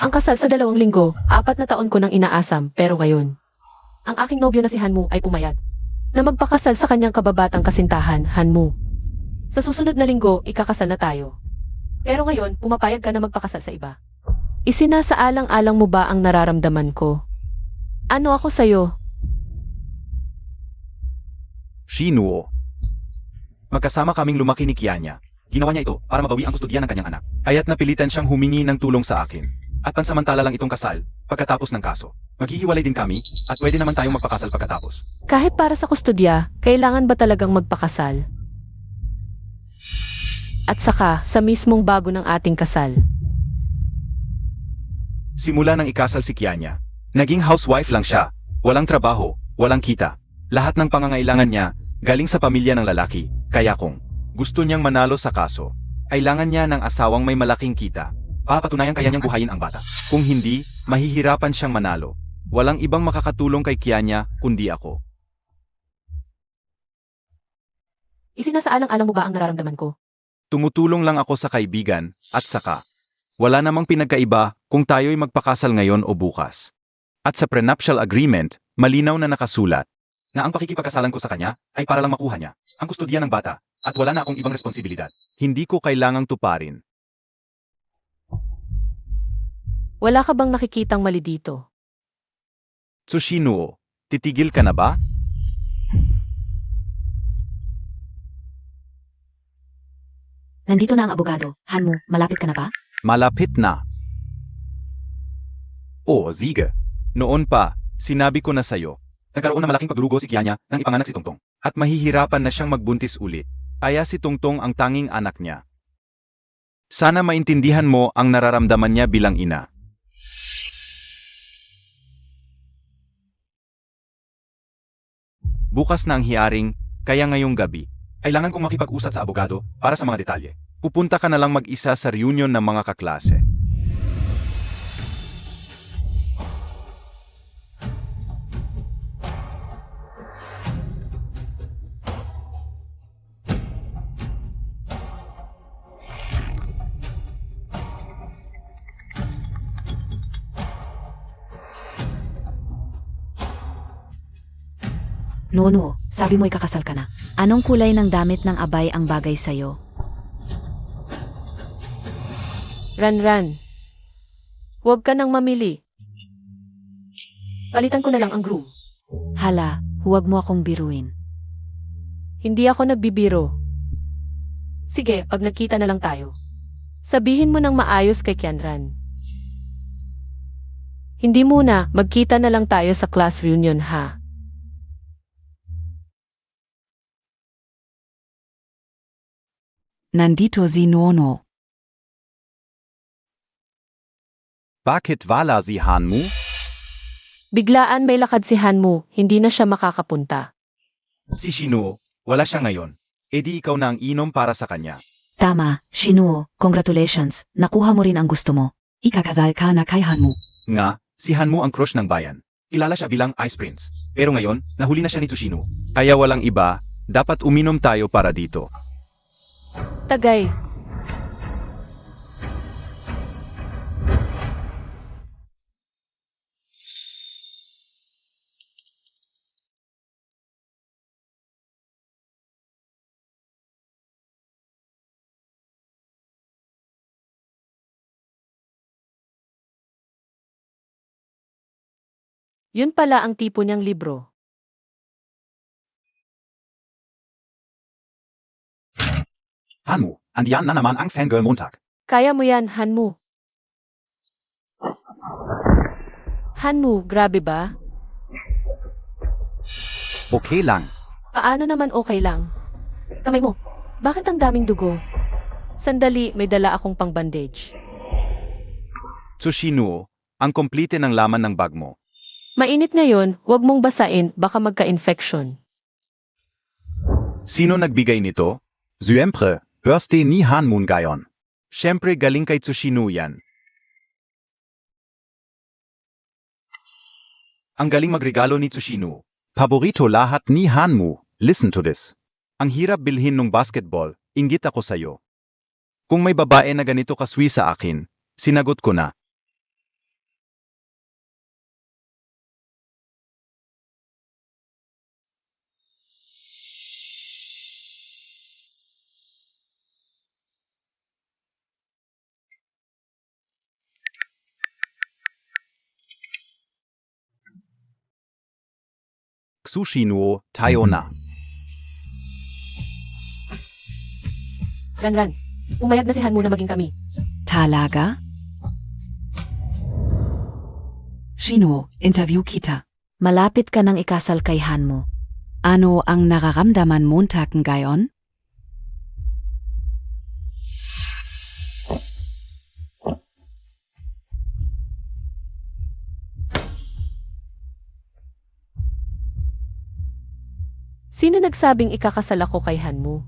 Ang kasal sa 2 linggo, 4 na taon ko nang inaasam, pero ngayon, ang aking nobyo na si Hanmu ay pumayat na magpakasal sa kanyang kababatang kasintahan, Hanmu. Sa susunod na linggo, ikakasal na tayo. Pero ngayon, pumapayag ka na magpakasal sa iba. Isinasaalang-alang mo ba ang nararamdaman ko? Ano ako sa'yo? Shinuo. Magkasama kaming lumaki ni Kianya. Ginawa niya ito para mabawi ang kustodiya ng kanyang anak. Kaya't napilitan siyang humingi ng tulong sa akin. At pansamantala lang itong kasal, pagkatapos ng kaso. Maghihiwalay din kami, at pwede naman tayong magpakasal pagkatapos. Kahit para sa kustodya, kailangan ba talagang magpakasal? At saka, sa mismong bago ng ating kasal. Simula nang ikasal si Kianya, naging housewife lang siya. Walang trabaho, walang kita. Lahat ng pangangailangan niya, galing sa pamilya ng lalaki. Kaya kung gusto niyang manalo sa kaso, kailangan niya ng asawang may malaking kita. Papatunayan kaya niyang buhayin ang bata. Kung hindi, mahihirapan siyang manalo. Walang ibang makakatulong kay Kianya, kundi ako. Isinasaalang-alang mo ba ang nararamdaman ko? Tumutulong lang ako sa kaibigan, at saka, wala namang pinagkaiba kung tayo'y magpakasal ngayon o bukas. At sa prenuptial agreement, malinaw na nakasulat, na ang pakikipagkasalan ko sa kanya ay para lang makuha niya ang kustodiya ng bata, at wala na akong ibang responsibilidad. Hindi ko kailangang tuparin. Wala ka bang nakikitang mali dito? Tsushinuo, titigil ka na ba? Nandito na ang abogado. Hanmu, malapit ka na ba? Malapit na. Sige. Noon pa, sinabi ko na sa'yo. Nagkaroon na malaking pagdurugo si Kianya nang ipanganak si Tongtong. At mahihirapan na siyang magbuntis ulit. Kaya si Tongtong ang tanging anak niya. Sana maintindihan mo ang nararamdaman niya bilang ina. Bukas na ang hiyaring, kaya ngayong gabi, kailangan kong makipag-usap sa abogado para sa mga detalye. Pupunta ka na lang mag-isa sa reunion ng mga kaklase. Nono, sabi mo ikakasal ka na. Anong kulay ng damit ng abay ang bagay sa'yo? Ran. Huwag ka nang mamili. Palitan ko na lang ang groom. Hala, huwag mo akong biruin. Hindi ako nagbibiro. Sige, pag nagkita na lang tayo. Sabihin mo ng maayos kay Kianran. Hindi muna, magkita na lang tayo sa class reunion ha. Nandito si Nono. Bakit wala si Hanmu? Biglaan may lakad si Hanmu, hindi na siya makakapunta. Si Shinuo, wala siya ngayon. E di ikaw na ang inom para sa kanya. Tama, Shinuo, congratulations. Nakuha mo rin ang gusto mo. Ikakasal ka na kay Hanmu. Nga, si Hanmu ang crush ng bayan. Kilala siya bilang Ice Prince. Pero ngayon, nahuli na siya ni Tsushino. Kaya walang iba, dapat uminom tayo para dito. Tagay. Yun pala ang tipo niyang libro. Hanmu, andiyan na naman ang Fangirl Montag. Kaya mo yan, Hanmu. Hanmu, grabe ba? Okay lang. Paano naman okay lang? Kamay mo, bakit ang daming dugo? Sandali, may dala akong pang-bandage. Tsushinuo, ang komplite ng laman ng bag mo. Mainit ngayon, huwag mong basain, baka magka-infection. Sino nagbigay nito? Siyempre, hörste ni Hanmun gayon. Siyempre galing kay Tsushino yan. Ang galing magregalo ni Tsushino. Paborito lahat ni Hanmu. Listen to this. Ang hirap bilhin ng basketball, inggit ako sa'yo. Kung may babae na ganito kaswi sa akin, sinagot ko na. Sushino, tayo na. Ran, umayag na si Han mo na maging kami. Talaga? Shino, interview kita. Malapit ka nang ikasal kay Han mo. Ano ang nararamdaman Montag ngayon? Sino nagsabing ikakasal ako kay Han mo?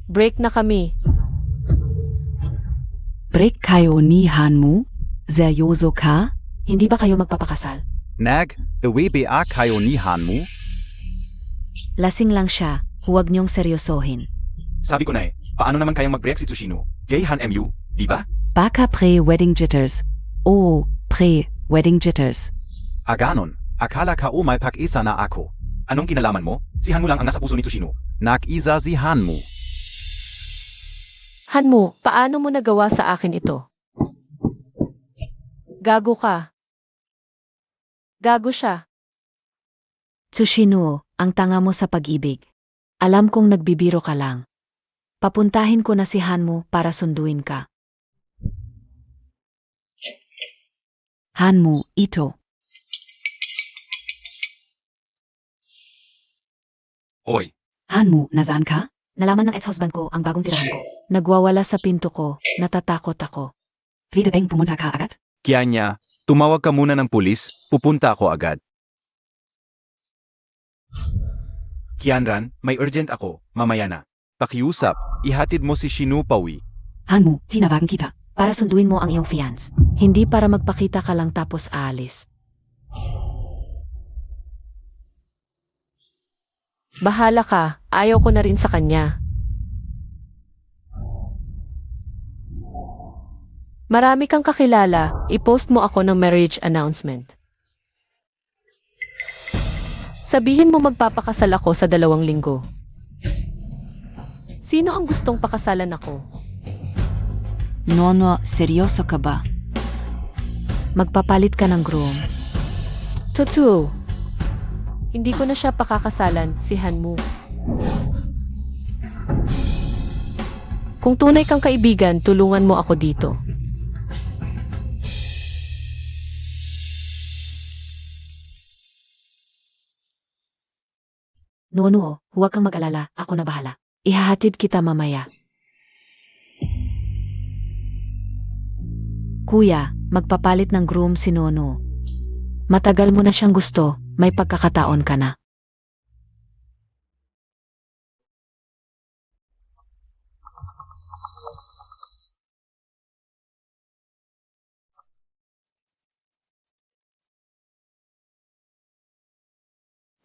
Break na kami. Break kayo ni Han mo? Seryoso ka? Hindi ba kayo magpapakasal? Nag, ba kayo ni Han mo? Lasing lang siya, huwag niyong seryosohin. Sabi ko na paano naman kayang mag-break si Tsushino? Gay Han MU, di ba? Baka pre-wedding jitters. Oo, pre-wedding jitters. Ganon. Akala ka may pag-isa na ako. Anong kinalaman mo? Si Han mo lang ang nasa puso ni Tsushino. Nag-isa si Han mo. Han mo, paano mo nagawa sa akin ito? Gago ka. Gago siya. Tsushino, ang tanga mo sa pag-ibig. Alam kong nagbibiro ka lang. Papuntahin ko na si Han mo para sunduin ka. Han mo, ito. Oy, Han mo, nasaan ka? Nalaman ng ex-husband ko ang bagong tirahan ko. Nagwawala sa pinto ko, natatakot ako. Pwede bang pumunta ka agad? Kianya, tumawag ka muna ng pulis, pupunta ako agad. Kianran, may urgent ako, mamaya na. Pakiusap, ihatid mo si Shinu pauwi. Han mo, tinawagan kita. Para sunduin mo ang iyong fiance. Hindi para magpakita ka lang tapos aalis. Bahala ka, ayaw ko na rin sa kanya. Marami kang kakilala, i-post mo ako ng marriage announcement. Sabihin mo magpapakasal ako sa 2 linggo. Sino ang gustong pakasalan ako? Nono, seryoso ka ba? Magpapalit ka ng groom. Totoo. Hindi ko na siya pakakasalan, si Han mo. Kung tunay kang kaibigan, tulungan mo ako dito. Nono, huwag kang mag-alala, ako na bahala. Ihahatid kita mamaya. Kuya, magpapalit ng groom si Nono. Matagal mo na siyang gusto, may pagkakataon ka na.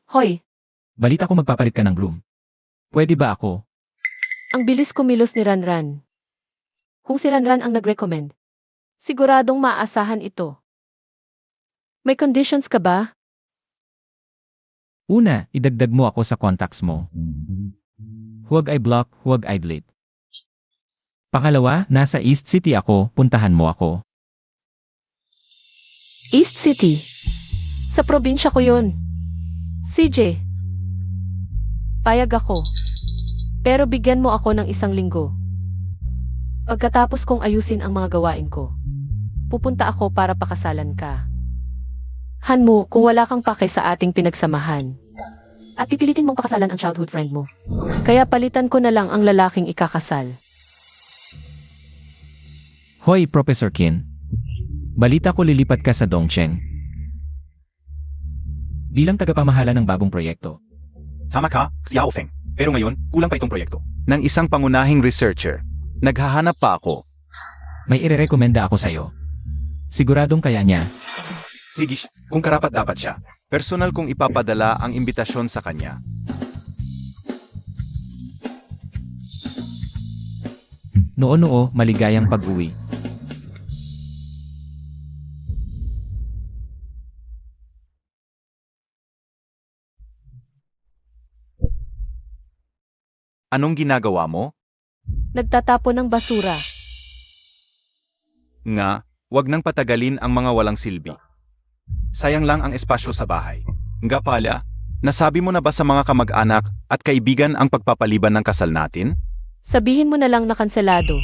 Hoy, Balita ko magpapalit ka ng groom. Pwede ba ako? ang bilis kumilos ni Ranran. Kung si Ranran ang nag-recommend, siguradong maaasahan ito. May conditions ka ba? Una, idagdag mo ako sa contacts mo. Huwag i-block, huwag i-delete. Pangalawa, nasa East City ako, puntahan mo ako. East City. Sa probinsya ko yun. CJ. Payag ako. Pero bigyan mo ako ng 1 linggo. Pagkatapos kong ayusin ang mga gawain ko, pupunta ako para pakasalan ka. Han mo, kung wala kang pake sa ating pinagsamahan. At pipilitin mong pakasalan ang childhood friend mo. Kaya palitan ko na lang ang lalaking ikakasal. Hoy, Professor Kin. Balita ko lilipat ka sa Dongcheng. Bilang tagapamahala ng bagong proyekto. Tama ka, si Yao Feng. Pero ngayon, kulang pa itong proyekto. Ng isang pangunahing researcher. Naghahanap pa ako. May irerekomenda ako sa'yo. Siguradong kaya niya. Sige, kung karapat-dapat siya. Personal kong ipapadala ang imbitasyon sa kanya. Noo-noo, maligayang pag-uwi. Anong ginagawa mo? Nagtatapon ng basura. Nga, wag nang patagalin ang mga walang silbi. Sayang lang ang espasyo sa bahay. Nga pala, nasabi mo na ba sa mga kamag-anak at kaibigan ang pagpapaliban ng kasal natin? Sabihin mo na lang na kanselado.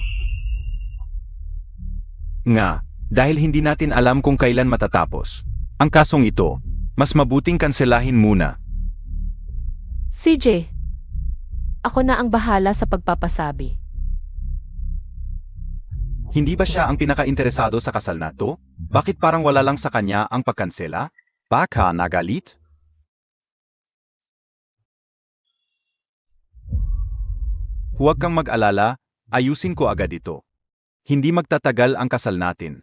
Nga, dahil hindi natin alam kung kailan matatapos. Ang kasong ito, mas mabuting kanselahin muna. CJ, ako na ang bahala sa pagpapasabi. Hindi ba siya ang pinaka-interesado sa kasal na to? Bakit parang wala lang sa kanya ang pagkansela? Baka nagalit? Huwag kang mag-alala, ayusin ko agad ito. Hindi magtatagal ang kasal natin.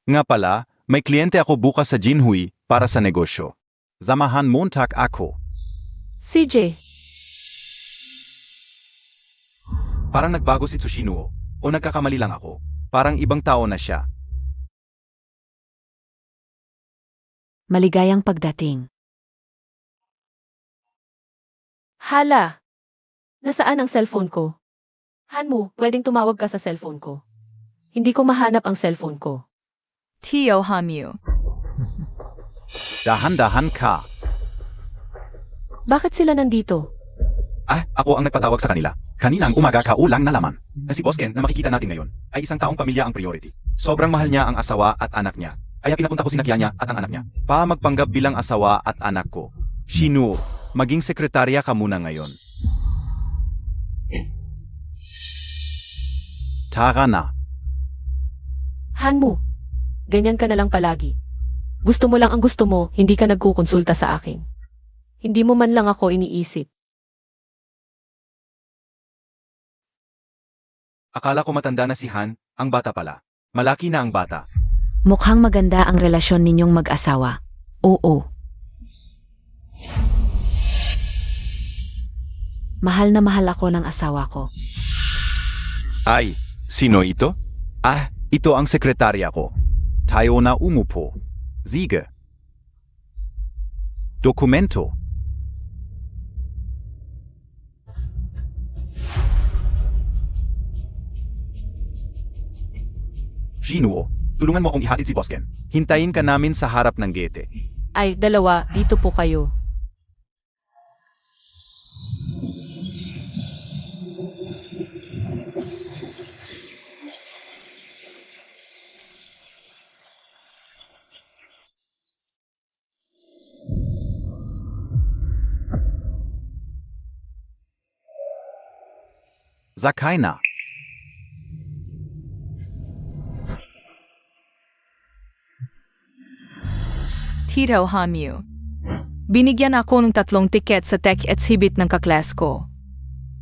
Nga pala, may kliyente ako bukas sa Jinhui para sa negosyo. Samahan Montag ako. CJ, Parang nagbago si Tsushinuo, o nagkakamali lang ako. Parang ibang tao na siya. Maligayang pagdating. hala. Nasaan ang cellphone ko? Hanmu, pwedeng tumawag ka sa cellphone ko. Hindi ko mahanap ang cellphone ko. Tio Hamyu. Dahan-dahan ka. Bakit sila nandito? Ako ang nagpatawag sa kanila. Kaninang umaga kaulang nalaman na si Boss Ken na makikita natin ngayon ay isang taong pamilya ang priority. Sobrang mahal niya ang asawa at anak niya. Kaya pinapunta ko si Kianya at ang anak niya. Magpanggap bilang asawa at anak ko. Shinuo, maging sekretarya ka muna ngayon. Tara na. Hanmu, ganyan ka na lang palagi. Gusto mo lang ang gusto mo, hindi ka nagkukonsulta sa akin. Hindi mo man lang ako iniisip. Akala ko matanda na si Han, ang bata pala. Malaki na ang bata. Mukhang maganda ang relasyon ninyong mag-asawa. Oo. Mahal na mahal ako ng asawa ko. Ay, sino ito? Ito ang sekretarya ko. Tayo na umupo. Sige. Dokumento. Shinuo, tulungan mo akong ihatid si Boss Ken. Hintayin ka namin sa harap ng gate. Ay, dalawa, dito po kayo. Sakay na. Tito Hamyu. Binigyan ako ng 3 tiket sa tech exhibit ng kaklas ko.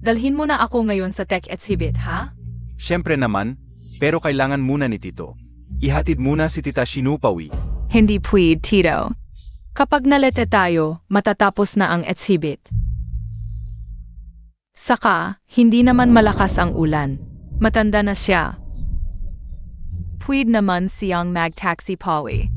Dalhin mo na ako ngayon sa tech exhibit, ha? Siyempre naman, pero kailangan muna ni Tito. Ihatid muna si Tita Shinupawi. Hindi pwede, Tito. Kapag nalete tayo, matatapos na ang exhibit. Saka, hindi naman malakas ang ulan. Matanda na siya. Pwede naman siyang mag-taxi pawi.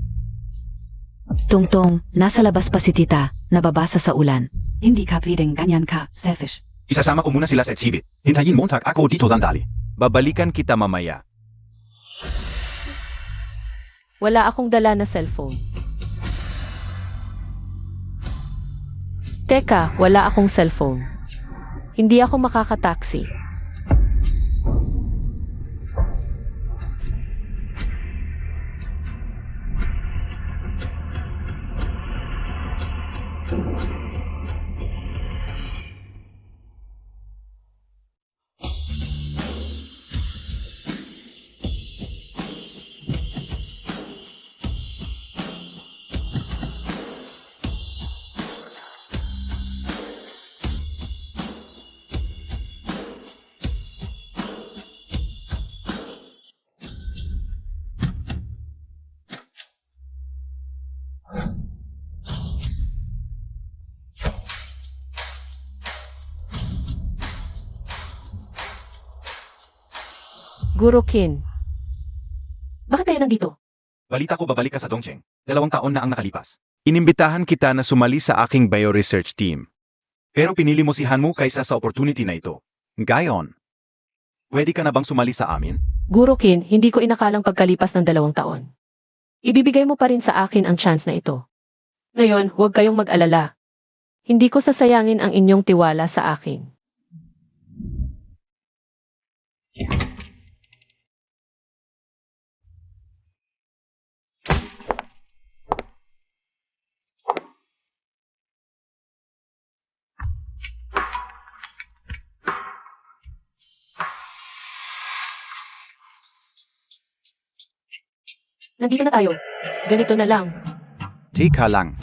Tungtong, nasa labas pa si tita, nababasa sa ulan. Hindi ka pwedeng ganyan ka, selfish. Isasama ko muna sila sa exhibit. Hintayin Montag ako dito sandali. Babalikan kita mamaya. Wala akong dala na cellphone. Teka, wala akong cellphone. Hindi ako makakataksi. Guro Kin. Bakit kayo nandito? Balita ko babalik ka sa Dongcheng. 2 taon na ang nakalipas. Inimbitahan kita na sumali sa aking bioresearch team. Pero pinili mo si Hanmu kaysa sa opportunity na ito. Gayon. Pwede ka na bang sumali sa amin? Guro Kin, hindi ko inakalang pagkalipas ng 2 taon. ibibigay mo pa rin sa akin ang chance na ito. Ngayon, huwag kayong mag-alala. Hindi ko sasayangin ang inyong tiwala sa akin. Nandito na tayo. Ganito na lang. Teka lang.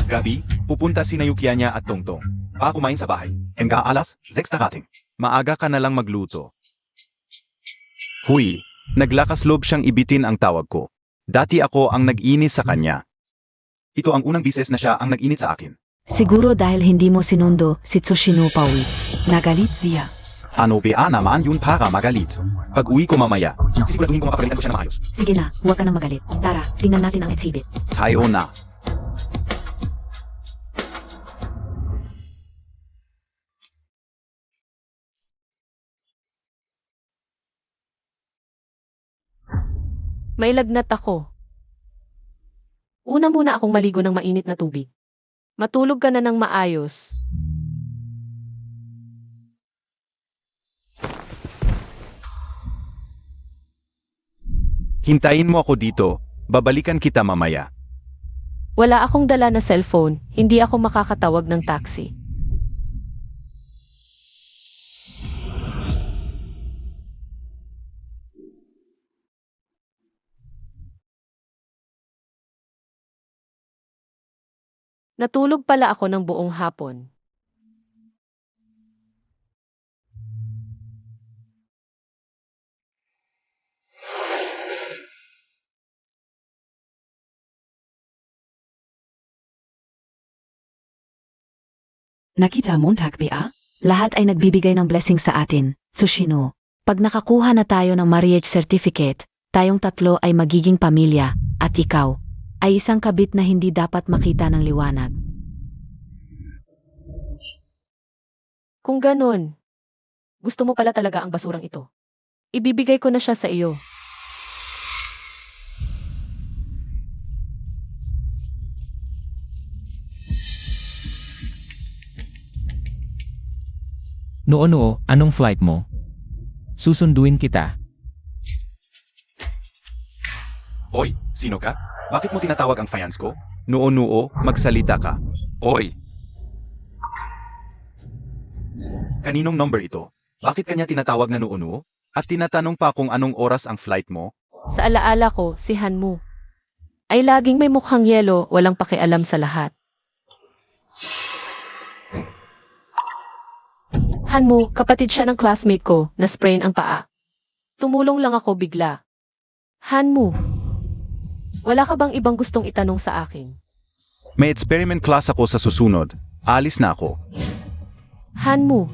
Gabi, pupunta si Yukianya at Tongtong. Kumain sa bahay. Hanggang alas 6 darating. Maaga ka na lang magluto. Huy, naglakas loob siyang ibitin ang tawag ko. Dati ako ang nag-inis sa kanya. Ito ang unang bises na siya ang nag-init sa akin. Siguro dahil hindi mo sinundo si Tsushino Pawi. Nagalit siya. Ano ba naman yun para magalit? Pag uwi ko mamaya, siguraduhin ko mapapagalitan ko siya na maayos. Sige na, huwag ka nang magalit. Tara, tingnan natin ang exhibit. Tayo na. May lagnat ako. Una muna akong maligo ng mainit na tubig. Matulog ka na ng maayos. Hintayin mo ako dito. Babalikan kita mamaya. Wala akong dala na cellphone, hindi ako makakatawag ng taxi. Natulog pala ako ng buong hapon. Nakita Montag ba? Lahat ay nagbibigay ng blessing sa atin, Tsushino. Pag nakakuha na tayo ng marriage certificate, tayong tatlo ay magiging pamilya, at ikaw ay isang kabit na hindi dapat makita ng liwanag. Kung ganon, gusto mo pala talaga ang basurang ito. Ibibigay ko na siya sa iyo. Noo, anong flight mo? Susunduin kita. Oy, sino ka? Bakit mo tinatawag ang fiance ko? Noo, magsalita ka. Oy! Kaninong number ito? Bakit kanya tinatawag na noo? At tinatanong pa kung anong oras ang flight mo? Sa alaala ko, si Hanmu ay laging may mukhang yelo, walang pakialam sa lahat. Hanmu, kapatid siya ng classmate ko na sprain ang paa. Tumulong lang ako bigla. Hanmu, wala ka bang ibang gustong itanong sa akin? May experiment class ako sa susunod. Alis na ako. Hanmu,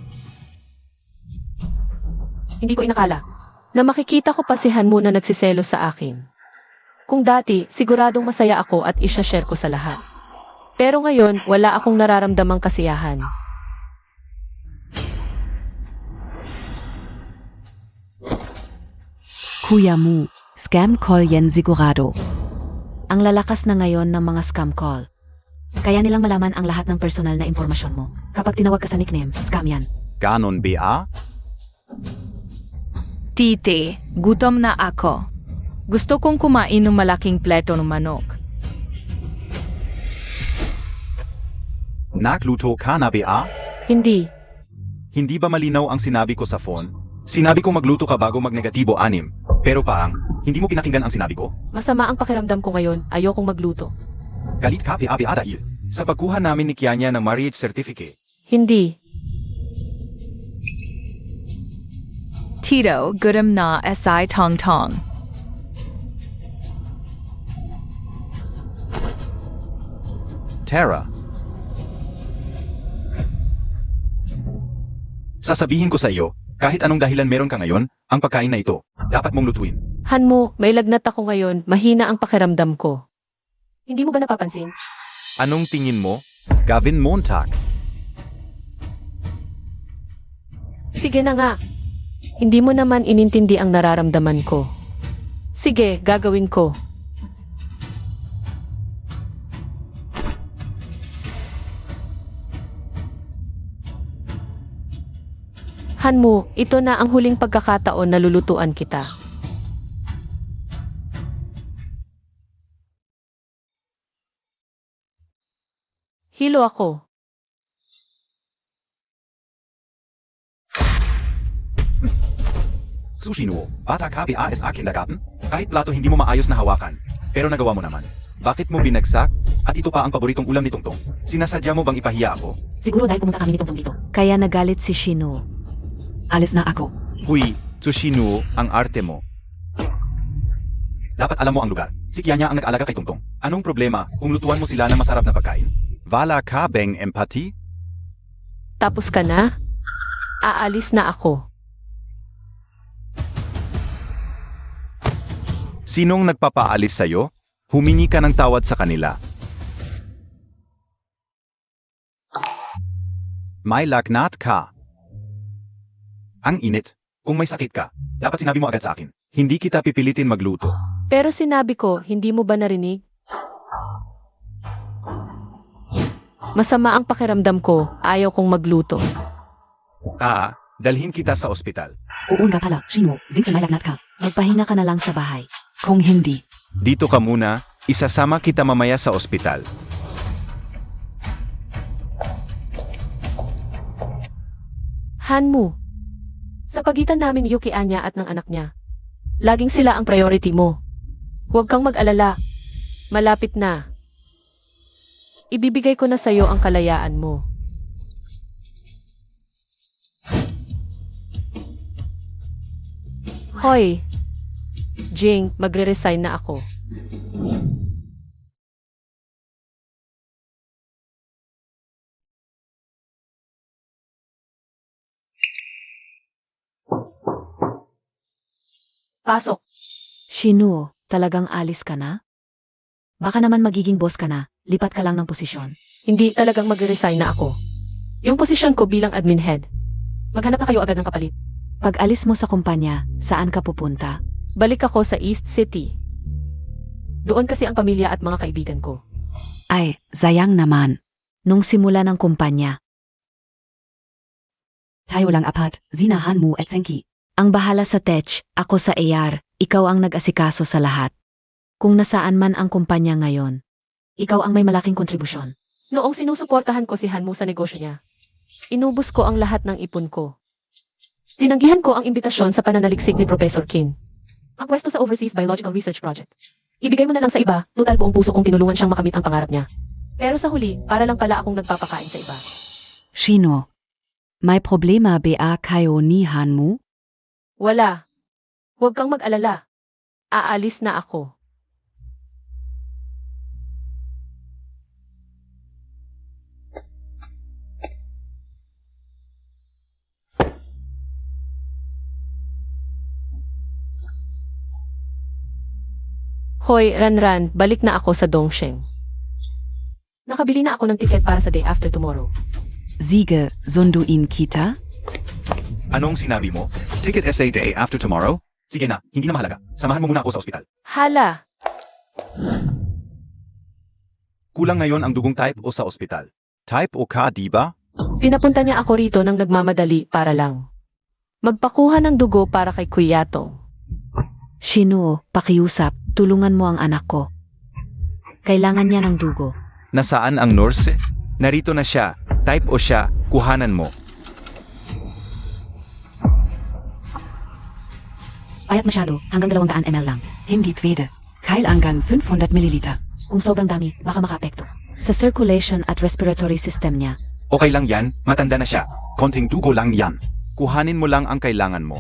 hindi ko inakala na makikita ko pa si Hanmu na nagsiselo sa akin. Kung dati, siguradong masaya ako at isha-share ko sa lahat. Pero ngayon, wala akong nararamdamang kasiyahan. Kuya Mu, scam call yan sigurado. Ang lalakas na ngayon ng mga scam call. Kaya nilang malaman ang lahat ng personal na impormasyon mo. Kapag tinawag ka sa nickname, scam yan. Ganon ba? Tite, gutom na ako. Gusto kong kumain ng malaking pleto ng manok. Nagluto ka na ba? Hindi. Hindi ba malinaw ang sinabi ko sa phone? Sinabi ko magluto ka bago magnegatibo 6. Pero paang, hindi mo pinakinggan ang sinabi ko? Masama ang pakiramdam ko ngayon, ayokong magluto. Galit ka ba dahil sa pagkuha namin ni Kianya ng marriage certificate? Hindi. Tito, gutom na asay tong-tong. Tara. Sasabihin ko sa iyo, kahit anong dahilan meron ka ngayon, ang pagkain na ito, dapat mong lutuin. Hanmu, may lagnat ako ngayon, mahina ang pakiramdam ko. Hindi mo ba napapansin? Anong tingin mo? Gavin Montag. Sige na nga. Hindi mo naman inintindi ang nararamdaman ko. Sige, gagawin ko. Hanmu, ito na ang huling pagkakataon na lulutuan kita. Hilo ako. Sushinuo, bata ka PASA kindergarten? Kahit plato hindi mo maayos na hawakan. Pero nagawa mo naman. Bakit mo binagsak? At ito pa ang paboritong ulam ni Tongtong. Sinasadya mo bang ipahiya ako? Siguro dahil pumunta kami ni Tongtong dito. Kaya nagalit si Shinuo. Alis na ako. Huy, Sushinuo, ang arte mo. Dapat alam mo ang lugar. Si Kianya ang nag-alaga kay Tongtong. Anong problema kung lutuan mo sila ng masarap na pagkain? Wala ka bang empathy? Tapos ka na? Aalis na ako. Sinong nagpapaalis sa'yo? Humingi ka ng tawad sa kanila. May lagnat ka. Ang init. Kung may sakit ka, dapat sinabi mo agad sa akin. Hindi kita pipilitin magluto. Pero sinabi ko, hindi mo ba narinig? Masama ang pakiramdam ko, ayaw kong magluto. Dalhin kita sa ospital. Oo nga pala, Shinuo. Zing may lagnat ka. Magpahinga ka na lang sa bahay. Kung hindi, Dito ka muna, isasama kita mamaya sa ospital. Hanmu, sa pagitan namin Yuki Anya at ng anak niya, laging sila ang priority mo. Huwag kang mag-alala. Malapit na. Ibibigay ko na sa'yo ang kalayaan mo. Hoy, Jing, magre-resign na ako. Pasok. Shinuo, talagang alis ka na? Baka naman magiging boss ka na, lipat ka lang ng posisyon. Hindi talagang magre-resign na ako. Yung posisyon ko bilang admin head. Maghanap na kayo agad ng kapalit. Pag alis mo sa kumpanya, saan ka pupunta? Balik ako sa East City. Doon kasi ang pamilya at mga kaibigan ko. Ay, sayang naman. Nung simula ng kumpanya. Tayo lang apat, zinahan mo at Senki. Ang bahala sa tech, ako sa AR, ikaw ang nag-asikaso sa lahat. Kung nasaan man ang kumpanya ngayon, ikaw ang may malaking kontribusyon. Noong sinusuportahan ko si Hanmu sa negosyo niya, inubos ko ang lahat ng ipon ko. Tinanggihan ko ang imbitasyon sa pananaliksik ni Professor Kin. Ang pwesto sa Overseas Biological Research Project. Ibigay mo na lang sa iba, total buong puso kong tinulungan siyang makamit ang pangarap niya. Pero sa huli, para lang pala akong nagpapakain sa iba. Shino, may problema ba kayo ni Hanmu? Wala. Huwag kang mag-alala. Aalis na ako. Hoy, Ranran, balik na ako sa Dongsheng. Nakabili na ako ng ticket para sa day after tomorrow. Sige, sunduin kita? Anong sinabi mo? Ticket essay day after tomorrow? Sige na, hindi na mahalaga. Samahan mo muna ako sa ospital. Hala! Kulang ngayon ang dugong type o sa ospital. Type o ka, di ba? Pinapunta niya ako rito ng nagmamadali para lang magpakuha ng dugo para kay Kuyatong. Shino, pakiusap, tulungan mo ang anak ko. Kailangan niya ng dugo. Nasaan ang nurse? Narito na siya. Type o siya, kuhanan mo. Payat masyado, hanggang 200 ml lang. Hindi pwede. Kailangan 500 ml. Kung sobrang dami, baka makaapekto sa circulation at respiratory system niya. Okay lang yan, matanda na siya. Konting dugo lang yan. Kuhanin mo lang ang kailangan mo.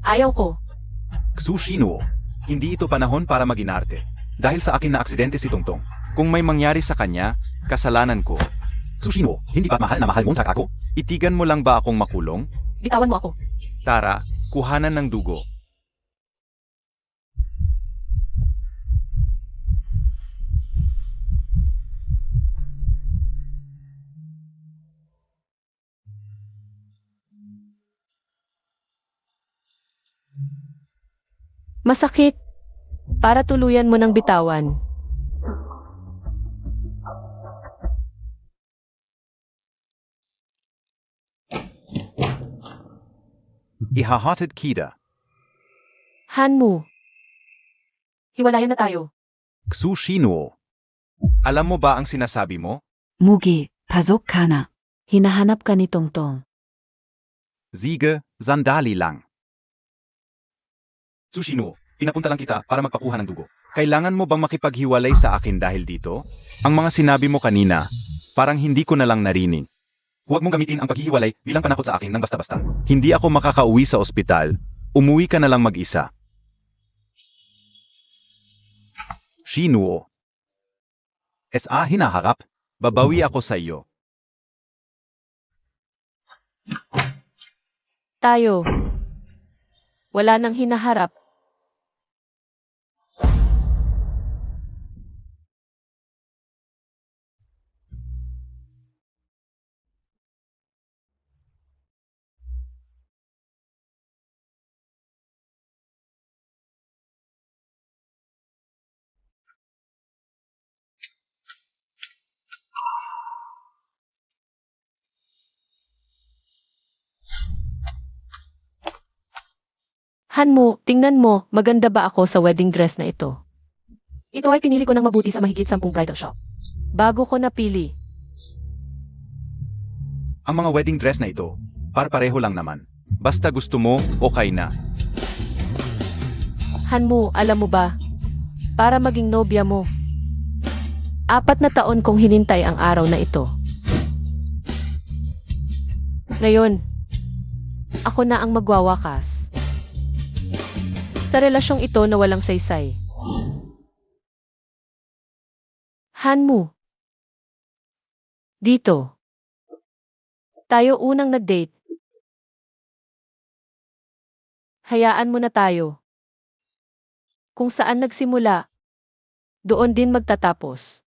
Ayaw ko. Sushino, hindi ito panahon para maginarte. Dahil sa akin na aksidente si Tongtong. Kung may mangyari sa kanya, kasalanan ko. Sushino, hindi ba mahal na mahal mong ako? Itigan mo lang ba akong makulong? Bitawan mo ako. Tara, kuhanan ng dugo. Masakit. Para tuluyan mo ng bitawan. Ihahatid kita. Hanmu. Hiwalayan na tayo. Xu Shinuo. Alam mo ba ang sinasabi mo? Mugi, pasok ka na. Hinahanap ka ni Tongtong. Sige, sandali lang. Tsushino, pinapunta lang kita para magpakuha ng dugo. Kailangan mo bang makipaghiwalay sa akin dahil dito? Ang mga sinabi mo kanina, parang hindi ko na lang narinig. Huwag mong gamitin ang paghihiwalay bilang panakot sa akin ng basta-basta. Hindi ako makakauwi sa ospital. Umuwi ka na lang mag-isa. Shinuo. SA hinaharap, babawi ako sa iyo. Tayo. Wala nang hinaharap. Hanmu, tingnan mo, maganda ba ako sa wedding dress na ito? Ito ay pinili ko ng mabuti sa mahigit 10 bridal shop. Bago ko napili. Ang mga wedding dress na ito, par-pareho lang naman. Basta gusto mo, okay na. Hanmu, alam mo ba? Para maging nobya mo. 4 na taon kong hinintay ang araw na ito. Ngayon, ako na ang magwawakas. Sa relasyong ito na walang saysay. Hanmu. Dito. Tayo unang nag-date. Hayaan mo na tayo. Kung saan nagsimula, doon din magtatapos.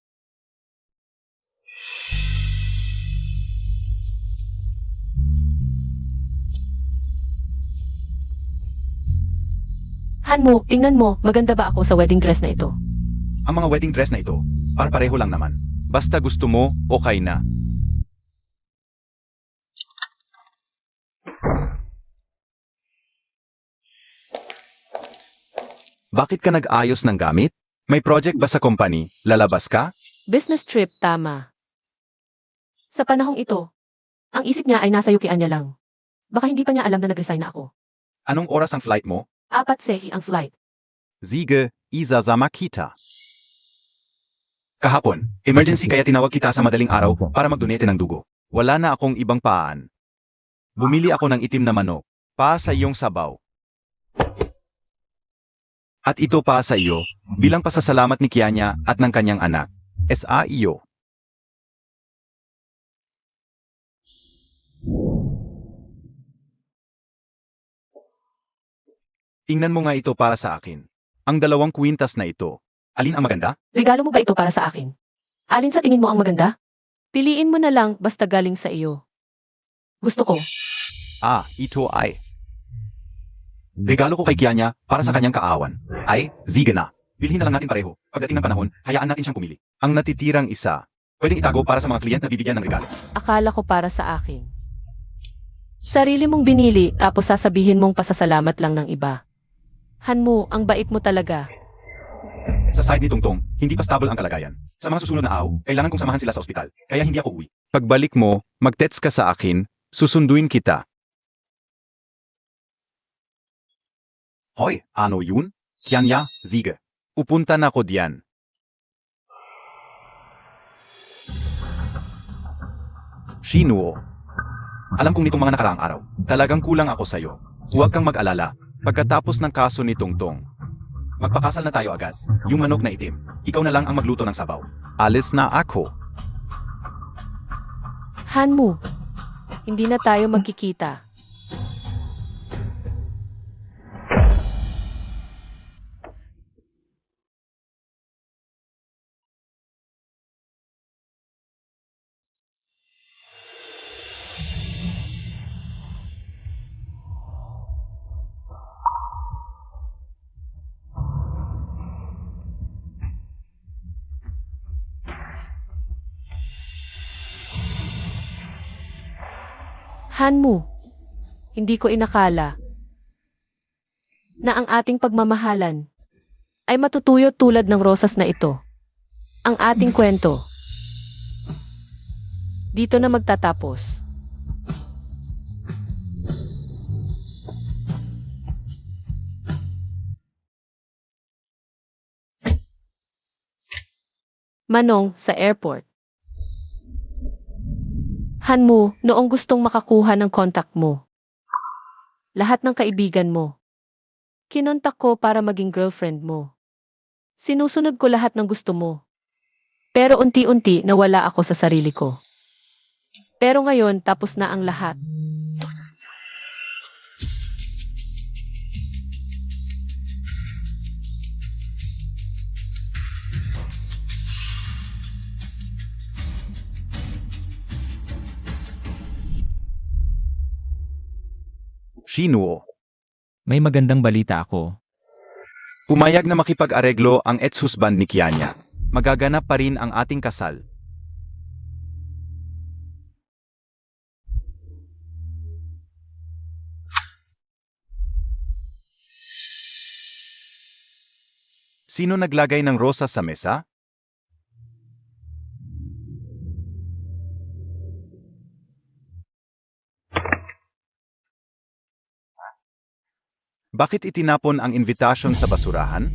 Hanmu, tingnan mo, maganda ba ako sa wedding dress na ito? Ang mga wedding dress na ito, par-pareho lang naman. Basta gusto mo, okay na. Bakit ka nag-ayos ng gamit? May project ba sa company? Lalabas ka? Business trip, tama. Sa panahong ito, ang isip niya ay nasa yukian niya lang. Baka hindi pa niya alam na nag-resign na ako. Anong oras ang flight mo? 4 sehi ang flight. Sige, isasama kita. Kahapon, emergency kaya tinawag kita sa madaling araw para magdonate ng dugo. Wala na akong ibang paan. Bumili ako ng itim na manok, pa sa iyong sabaw. At ito pa sa iyo, bilang pasasalamat ni Kianya at ng kanyang anak. SA iyo. Tingnan mo nga ito para sa akin. Ang 2 kwintas na ito. Alin ang maganda? Regalo mo ba ito para sa akin? Alin sa tingin mo ang maganda? Piliin mo na lang basta galing sa iyo. Gusto ko. Ito ay. Regalo ko kay Kianya para sa kanyang kaawan. Ay, sige na. Bilhin na lang natin pareho. Pagdating ng panahon, hayaan natin siyang pumili. Ang natitirang isa, pwedeng itago para sa mga kliyent na bibigyan ng regalo. Akala ko para sa akin. Sarili mong binili tapos sasabihin mong pasasalamat lang ng iba. Hanmu, ang bait mo talaga. Sa side ni Tongtong, hindi pa stable ang kalagayan. Sa mga susunod na araw, kailangan kong samahan sila sa ospital. Kaya hindi ako uwi. Pagbalik mo, mag-text ka sa akin, susunduin kita. Hoy, ano yun? Kianya, sige. Upunta na ko diyan. Shinuo. Alam kong nitong mga nakaraang araw, talagang kulang ako sa'yo. Huwag kang mag-alala. Pagkatapos ng kaso ni Tongtong, magpakasal na tayo agad. Yung manok na itim, ikaw na lang ang magluto ng sabaw. Alis na ako. Hanmu, hindi na tayo magkikita. Hanmu, hindi ko inakala na ang ating pagmamahalan ay matutuyot tulad ng rosas na ito. Ang ating kwento dito na magtatapos. Manong sa airport. Hanmu, noong gustong makakuha ng kontak mo. Lahat ng kaibigan mo. Kinontak ko para maging girlfriend mo. Sinusunod ko lahat ng gusto mo. Pero unti-unti nawala ako sa sarili ko. Pero ngayon tapos na ang lahat. Shinuo. May magandang balita ako. Pumayag na makipag-areglo ang ex-husband ni Kianya. Magaganap pa rin ang ating kasal. Sino naglagay ng rosas sa mesa? Bakit itinapon ang invitation sa basurahan?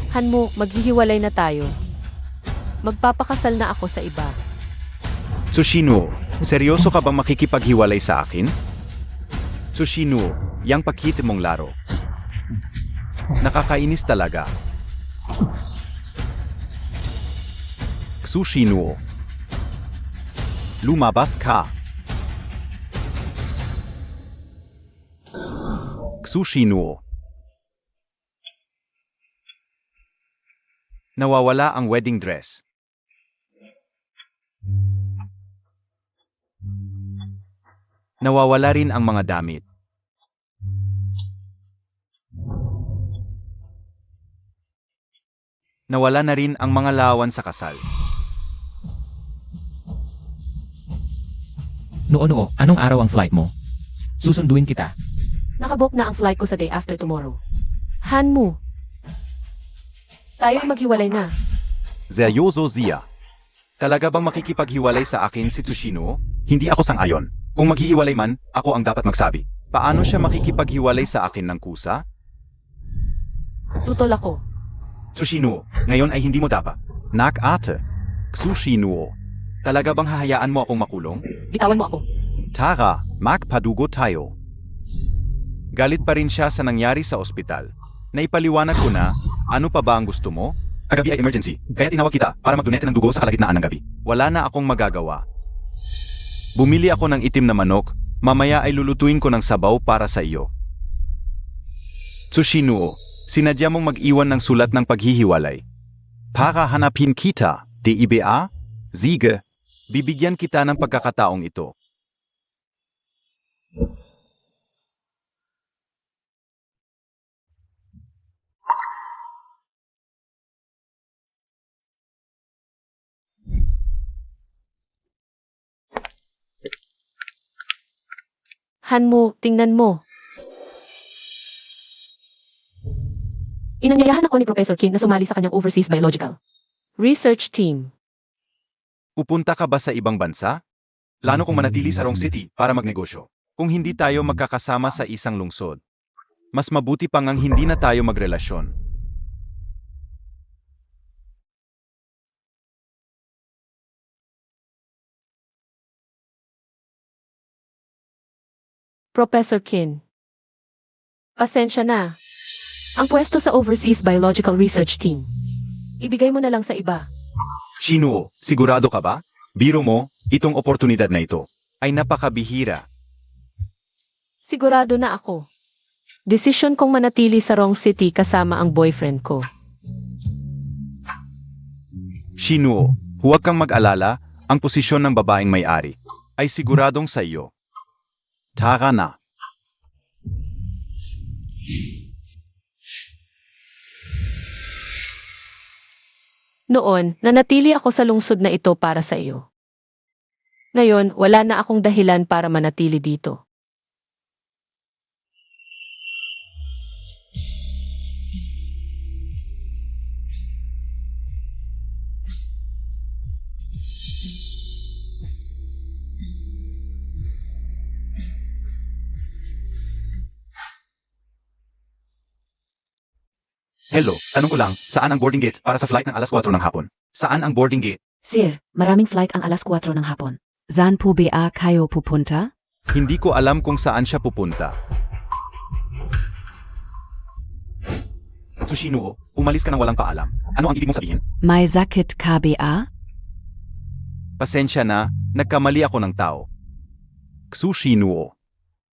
Hanmu, maghihiwalay na tayo. Magpapakasal na ako sa iba. Tsushinuo, seryoso ka bang makikipaghiwalay sa akin? Tsushinuo, yang pakiti mong laro. Nakakainis talaga. Tsushinuo. Lumabas ka. Tsushinuo. Nawawala ang wedding dress. Nawawala rin ang mga damit. Nawala na rin ang mga lawan sa kasal. Noo, anong araw ang flight mo? Susunduin kita. Nakabook na ang flight ko sa day after tomorrow. Hanmu, tayo'y maghiwalay na. Seryoso Zia. Talaga bang makikipaghiwalay sa akin si Tsushinuo? Hindi ako sang-ayon. Kung maghihiwalay man, ako ang dapat magsabi. Paano siya makikipaghiwalay sa akin ng kusa? Tutol ako. Tsushinuo, ngayon ay hindi mo dapat. Nak-ate. Tsushinuo. Talaga bang hahayaan mo akong makulong? Bitawan mo ako. Tara, magpadugo tayo. Galit pa rin siya sa nangyari sa ospital. Naipaliwanag ko na, ano pa ba ang gusto mo? Kagabi ay emergency, kaya tinawag kita para magdonate ng dugo sa kalagitnaan ng gabi. Wala na akong magagawa. Bumili ako ng itim na manok, mamaya ay lulutuin ko ng sabaw para sa iyo. Tsushinuo, sinadya mong mag-iwan ng sulat ng paghihiwalay. Para hanapin kita, DIBA? Sige, bibigyan kita ng pagkakataong ito. Hanmu, tingnan mo. Inanyayahan ako ni Professor Kim na sumali sa kanyang Overseas Biological Research Team. Pupunta ka ba sa ibang bansa? Plano kong manatili sa Rong City para magnegosyo. Kung hindi tayo magkakasama sa isang lungsod, mas mabuti pang ang hindi na tayo magrelasyon. Professor Kim. Pasensya na. Ang pwesto sa Overseas Biological Research Team. Ibigay mo na lang sa iba. Shinuo, sigurado ka ba? Biro mo, itong oportunidad na ito ay napakabihira. Sigurado na ako. Desisyon kong manatili sa wrong city kasama ang boyfriend ko. Shinuo, huwag kang mag-alala, ang posisyon ng babaeng may-ari ay siguradong sa iyo. Tara na. Noon, nanatili ako sa lungsod na ito para sa iyo. Ngayon, wala na akong dahilan para manatili dito. Hello, tanong ko lang, saan ang boarding gate para sa flight ng alas 4 ng hapon? Saan ang boarding gate? Sir, maraming flight ang alas 4 ng hapon. Saan po ba kayo pupunta? Hindi ko alam kung saan siya pupunta. Tsushinuo, umalis ka nang walang paalam. Ano ang ibig mong sabihin? May sakit ka ba? Pasensya na, nagkamali ako ng tao. Tsushinuo.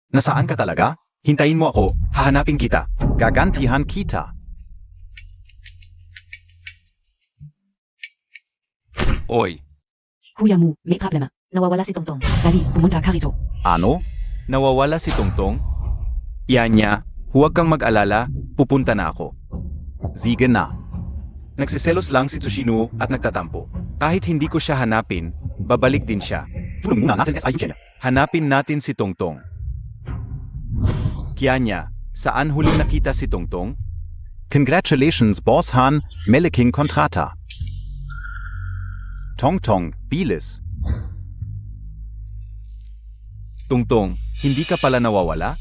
Nasaan ka talaga? Hintayin mo ako, hahanapin kita. Gagantihan kita. Oy, Kuya mo, may problema. Nawawala si Tongtong. Dali, pumunta ka rito. ano? Nawawala si Tongtong? Yan niya, huwag kang mag-alala, pupunta na ako. Sige na. Nagsiselos lang si Tsushinuo at nagtatampo. Kahit hindi ko siya hanapin, babalik din siya. Hanapin natin si Tongtong. Kianya, saan huling nakita si Tongtong? Congratulations, Boss Han, Meleking Kontrata. Tongtong, bilis. Tongtong, hindi ka pala nawawala?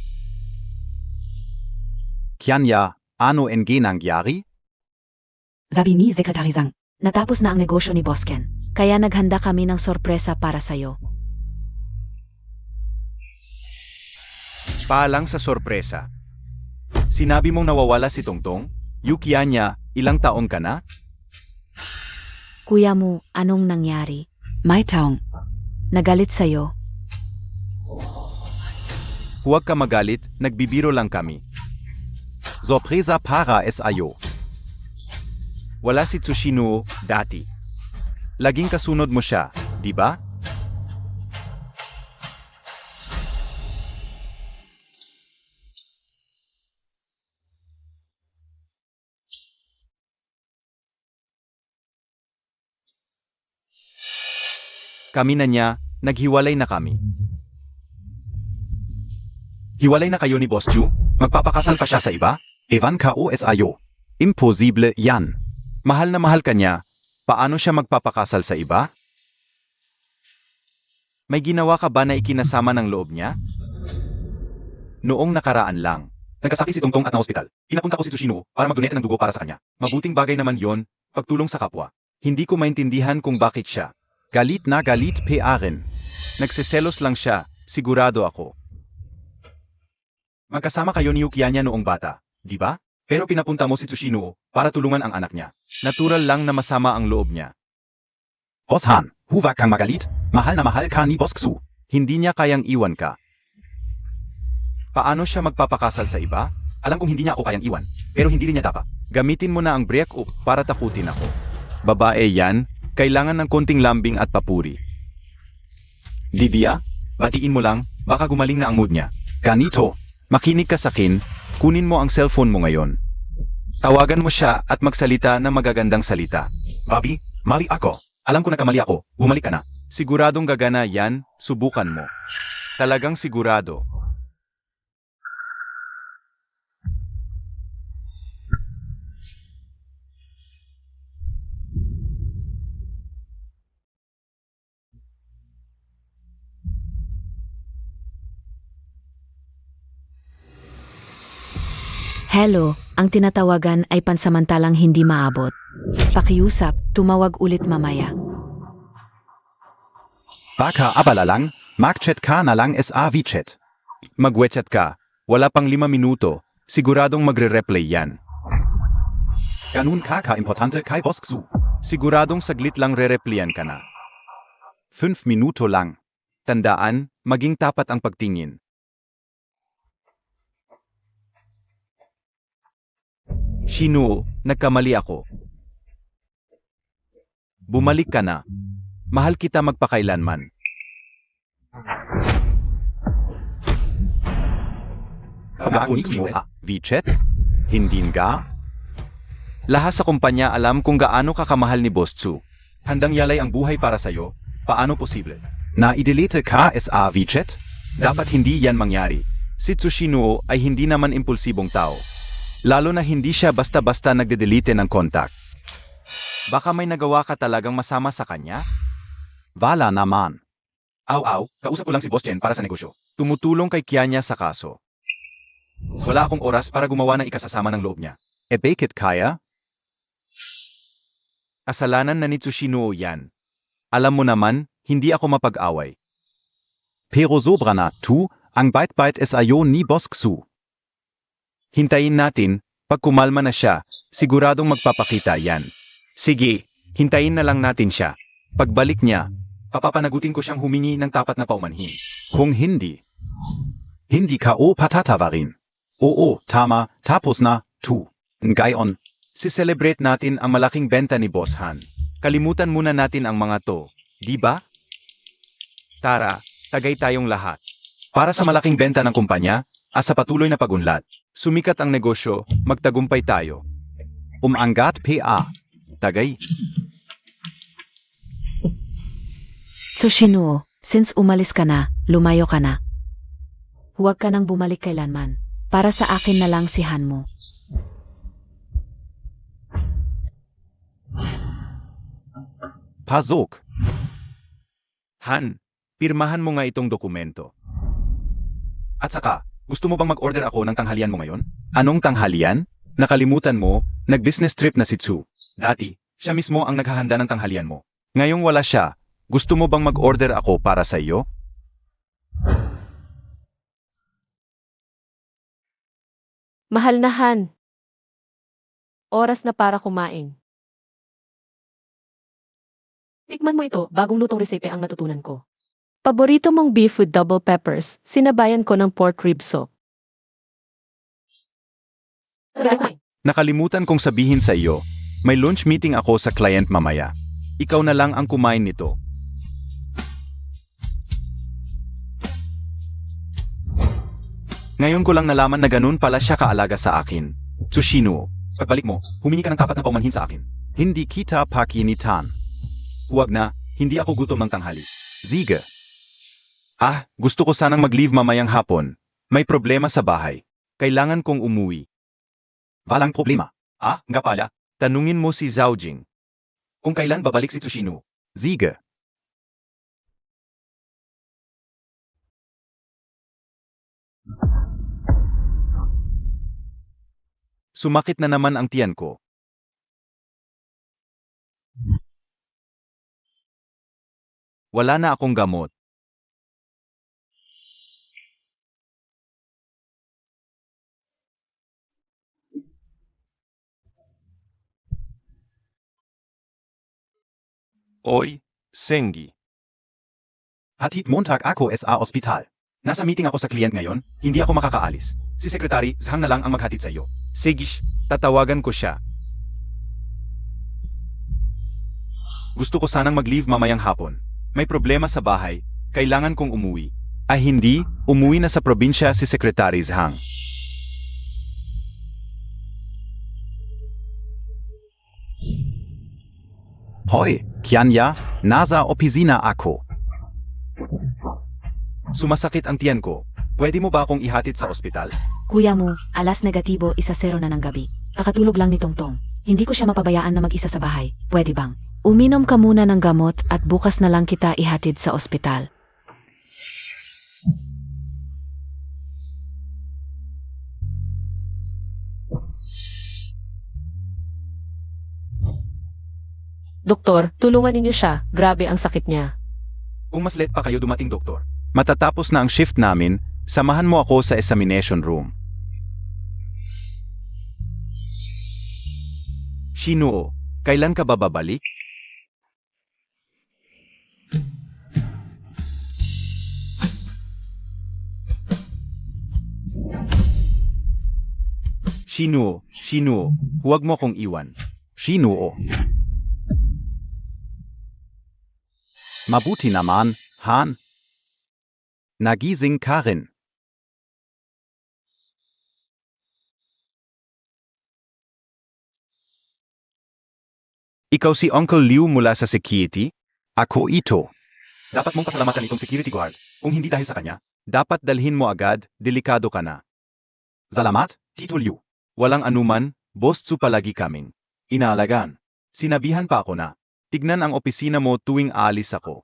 Kianya, ano ang nangyari? Sabi ni Sekretary Zhang, natapos na ang negosyo ni Boss Ken. Kaya naghanda kami ng sorpresa para sa'yo. Paalang sa sorpresa. Sinabi mong nawawala si Tongtong? Kianya, ilang taon ka na? Kuya mo, anong nangyari? May taong. Nagalit sa'yo. Huwag ka magalit, nagbibiro lang kami. Sorpresa para SIO. Wala si Tsushinuo dati. Laging kasunod mo siya, di ba? Kami na niya, naghiwalay na kami. Hiwalay na kayo ni Boss Chu? Magpapakasal pa siya sa iba? Evan ka o SIO. Imposible yan. Mahal na mahal ka niya. Paano siya magpapakasal sa iba? May ginawa ka ba na ikinasama ng loob niya? Noong nakaraan lang, nagkasakit si Tongtong at na-hospital. Pinapunta ko si Tsushinuo para mag-donate ng dugo para sa kanya. Mabuting bagay naman yon, pagtulong sa kapwa. Hindi ko maintindihan kung bakit siya. Galit na galit rin. Nagsiselos lang siya, sigurado ako. Magkasama kayo ni Kianya noong bata, di ba? Pero pinapunta mo si Tsushinuo para tulungan ang anak niya. Natural lang na masama ang loob niya. Boss Han, huwag kang magalit. Mahal na mahal ka ni Boss Xu. Hindi niya kayang iwan ka. Paano siya magpapakasal sa iba? Alam kong hindi niya ako kayang iwan, pero hindi rin niya dapat. Gamitin mo na ang break-up para takutin ako. Babae yan, kailangan ng konting lambing at papuri. Didia, batiin mo lang, baka gumaling na ang mood niya. Ganito, makinig ka sa akin, kunin mo ang cellphone mo ngayon. Tawagan mo siya at magsalita ng magagandang salita. Bobby, mali ako. Alam ko nagkamali ako, bumalik ka na. Siguradong gagana yan, subukan mo. Talagang sigurado. Hello, ang tinatawagan ay pansamantalang hindi maabot. Pakiusap, tumawag ulit mamaya. Baka abala lang, mag-chat ka na lang sa WeChat. Mag-WeChat ka, wala pang 5 minuto, siguradong magre-replay yan. Ganun ka-importante kay Boss Xu. Siguradong saglit lang re-replyan ka na. 5 minuto lang. Tandaan, maging tapat ang pagtingin. Shinuo, nagkamali ako. Bumalik ka na. Mahal kita magpakailanman. Vichet? Hindi nga? Lahat sa kumpanya alam kung gaano ka kamahal ni Boss Tsu. Handang yalay ang buhay para sa'yo. Paano posible? Na-idelete ka sa Vichet? Dapat hindi yan mangyari. Si Tsushinuo ay hindi naman impulsibong tao. Lalo na hindi siya basta-basta nagde-delete ng contact. Baka may nagawa ka talagang masama sa kanya? Wala naman. Aw, kausap ko lang si Boss Chen para sa negosyo. Tumutulong kay Kianya sa kaso. Wala akong oras para gumawa ng ikasasama ng loob niya. Bakit kaya? Kasalanan na ni Tsushinuo yan. Alam mo naman, hindi ako mapag-away. Pero sobra na, tu, ang bait-bait es ayo ni Boss Tsu. Hintayin natin, pag kumalma na siya, siguradong magpapakita yan. Sige, hintayin na lang natin siya. Pagbalik niya, papapanagutin ko siyang humingi ng tapat na paumanhin. Kung hindi ka o patatawarin. Oo, tama, tapos na, tu. Ngayon, si-celebrate natin ang malaking benta ni Boss Han. Kalimutan muna natin ang mga to, di ba? Tara, tagay tayong lahat. Para sa malaking benta ng kumpanya, at sa patuloy na pagunlad, sumikat ang negosyo, magtagumpay tayo. Umangat PA. Tagay. Tsushinuo, since umalis ka na, lumayo ka na. Huwag ka nang bumalik kailanman. Para sa akin na lang si Han mo. Pasok. Han, pirmahan mo nga itong dokumento. At saka, gusto mo bang mag-order ako ng tanghalian mo ngayon? Anong tanghalian? Nakalimutan mo, nag-business trip na si Tsu. Dati, siya mismo ang naghahanda ng tanghalian mo. Ngayong wala siya, gusto mo bang mag-order ako para sa iyo? Mahal na Han. Oras na para kumain. Tikman mo ito, bagong lutong resepe ang natutunan ko. Paborito mong beef with double peppers, sinabayan ko ng pork rib soup. Sige, kumain. Nakalimutan kong sabihin sa iyo, may lunch meeting ako sa client mamaya. Ikaw na lang ang kumain nito. Ngayon ko lang nalaman na ganun pala siya kaalaga sa akin. Tsushinuo, pagbalik mo, humingi ka ng tapat na paumanhin sa akin. Hindi kita pakinitan. Huwag na, hindi ako gutom ng tanghali. Sige. Gusto ko sanang mag-leave mamayang hapon. May problema sa bahay. Kailangan kong umuwi. Walang problema. Nga pala, tanungin mo si Zhao Jing. Kung kailan babalik si Tsushinuo. Sige. Sumakit na naman ang tiyan ko. Wala na akong gamot. Oy, Sengi. Hatid Montag ako sa ospital. Nasa meeting ako sa kliyent ngayon, hindi ako makakaalis. Si Secretary Zhang na lang ang maghatid sa iyo. Sige, tatawagan ko siya. Gusto ko sanang mag-leave mamayang hapon. May problema sa bahay, kailangan kong umuwi. Hindi, umuwi na sa probinsya si Secretary Zhang. Hoy, Kianya, nasa opisina ako. Sumasakit ang tiyan ko. Pwede mo ba akong ihatid sa ospital? Kuya mo, alas negatibo, 1:00 na ng gabi. Kakatulog lang ni Tongtong. Hindi ko siya mapabayaan na mag-isa sa bahay. Pwede bang? Uminom ka muna ng gamot at bukas na lang kita ihatid sa ospital. Doktor, tulungan ninyo siya. Grabe ang sakit niya. Kung mas late pa kayo dumating, doktor. Matatapos na ang shift namin, samahan mo ako sa examination room. Shinuo, kailan ka ba babalik? Shinuo, huwag mo kong iwan. Shinuo. Mabuti naman, Han. Nagising ka rin. Ikaw si Uncle Liu mula sa security? Ako ito. Dapat mong pasalamatan itong security guard. Kung hindi dahil sa kanya, dapat dalhin mo agad, delikado ka na. Salamat, Tito Liu. Walang anuman, boss Tsu palagi kaming inaalagaan. Sinabihan pa ako na, tignan ang opisina mo tuwing aalis ako.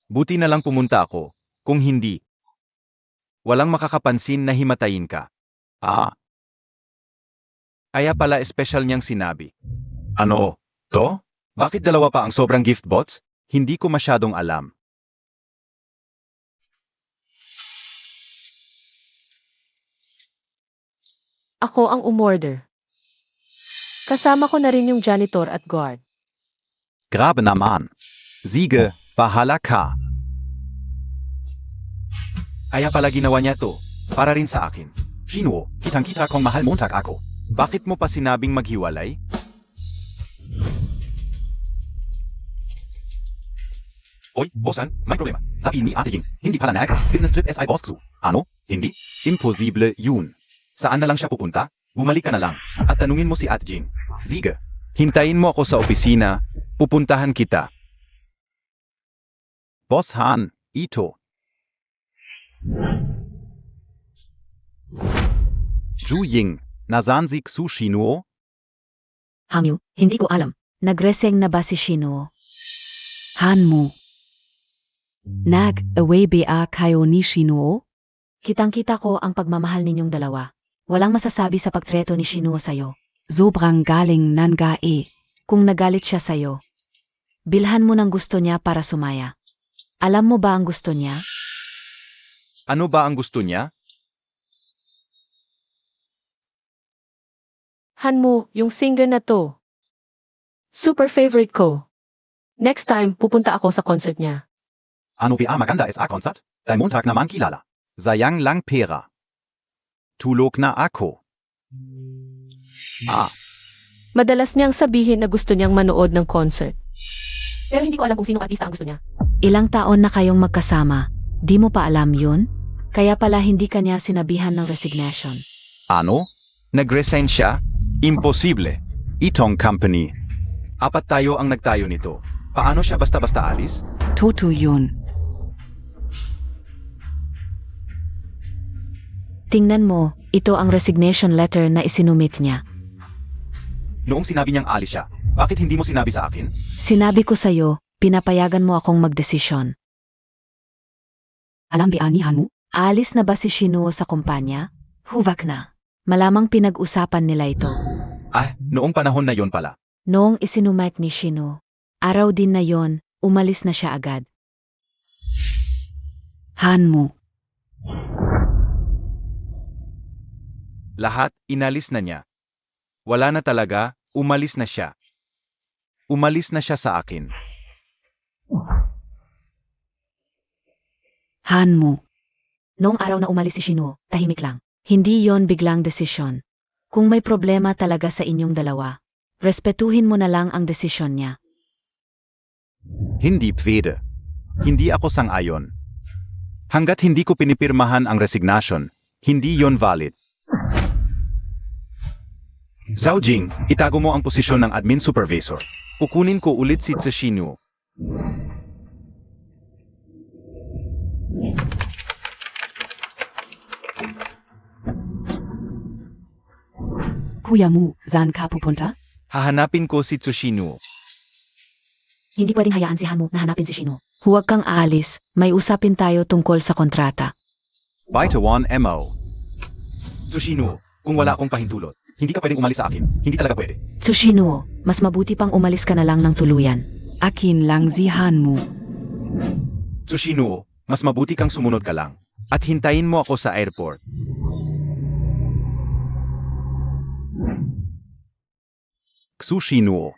Buti na lang pumunta ako, kung hindi, walang makakapansin na himatayin ka. Kaya pala espesyal niyang sinabi. Ano? To? Bakit dalawa pa ang sobrang gift bots? Hindi ko masyadong alam. Ako ang umorder. Kasama ko na rin yung janitor at guard. Grabe naman. Sige, bahala ka. Kaya pala ginawa niya to, para rin sa akin. Shinuo, kitang-kita kong mahal montag ako. Bakit mo pa sinabing maghiwalay? Oy, bossan, may problema. Sabi ni Ate Ying, hindi pala business trip SI boss Tsu. Ano? Hindi? Imposible yun. Saan na lang siya pupunta? Bumalik ka na lang, at tanungin mo si At Jing. Sige. Hintayin mo ako sa opisina, pupuntahan kita. Boss Han, ito. Zhu Ying, nasaan si Xu Shinuo? Hamyu, hindi ko alam. Nagreseng na ba si Shinuo? Hanmu. Nag-away ba kayo ni Shinuo? Kitang-kita ko ang pagmamahal ninyong dalawa. Walang masasabi sa pagtreto ni Shinuo sa'yo. Sobrang galing nanga eh. Kung nagalit siya sa'yo, bilhan mo ng gusto niya para sumaya. Alam mo ba ang gusto niya? Ano ba ang gusto niya? Hanmu, yung singer na to. Super favorite ko. Next time, pupunta ako sa concert niya. Ano ba maganda sa concert? Dahil montag naman kilala. Sayang lang pera. Tulog na ako. Madalas niyang sabihin na gusto niyang manood ng concert. Pero hindi ko alam kung sinong artista ang gusto niya. Ilang taon na kayong magkasama. Di mo pa alam yun? Kaya pala hindi kanya sinabihan ng resignation. Ano? Nag-resign siya? Imposible. Itong company. 4 tayo ang nagtayo nito. Paano siya basta-basta alis? Totoo yun. Tingnan mo, ito ang resignation letter na isinumit niya. Noong sinabi niyang alis siya, bakit hindi mo sinabi sa akin? Sinabi ko sa'yo, pinapayagan mo akong magdesisyon. Alam ba ni Hanmu? Aalis na ba si Shinuo sa kumpanya? Huwag na. Malamang pinag-usapan nila ito. Noong panahon na yon pala. Noong isinumite ni Shinuo, araw din na yon, umalis na siya agad. Hanmu. Lahat, inalis na niya. Wala na talaga, umalis na siya. Umalis na siya sa akin. Hanmu. Noong araw na umalis si Shinuo, tahimik lang. Hindi yon biglang desisyon. Kung may problema talaga sa inyong dalawa, respetuhin mo na lang ang desisyon niya. Hindi pwede. Hindi ako sang-ayon. Hanggat hindi ko pinipirmahan ang resignation, hindi yon valid. Zhao Jing, itago mo ang posisyon ng admin supervisor. Kukunin ko ulit si Tsushinu. Kuya Mu, saan ka pupunta? Hahanapin ko si Tsushinu. Hindi pwedeng hayaan si Hanmu na hanapin si Shinuo. Huwag kang aalis, may usapin tayo tungkol sa kontrata. Baitawan mo. Tsushinu, kung wala akong pahintulot, hindi ka pwedeng umalis sa akin. Hindi talaga pwede. Tsushinuo, mas mabuti pang umalis ka na lang ng tuluyan. Akin lang si Hanmu. Tsushinu, mas mabuti kang sumunod ka lang. At hintayin mo ako sa airport. Xu Shinuo.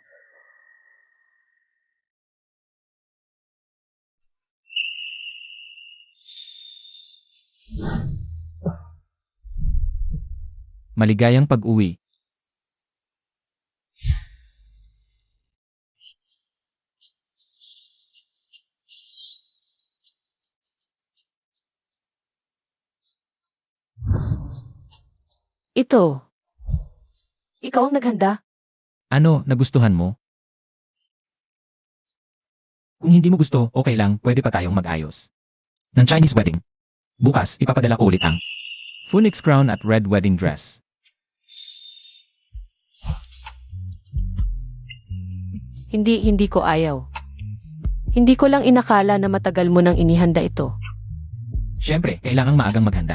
Maligayang pag-uwi. Ito. Ikaw ang naghanda? Ano, nagustuhan mo? Kung hindi mo gusto, okay lang, pwede pa tayong mag-ayos. Ng Chinese wedding. Bukas, ipapadala ko ulit ang Phoenix crown at red wedding dress. Hindi ko ayaw. Hindi ko lang inakala na matagal mo nang inihanda ito. Siyempre, kailangang maagang maghanda.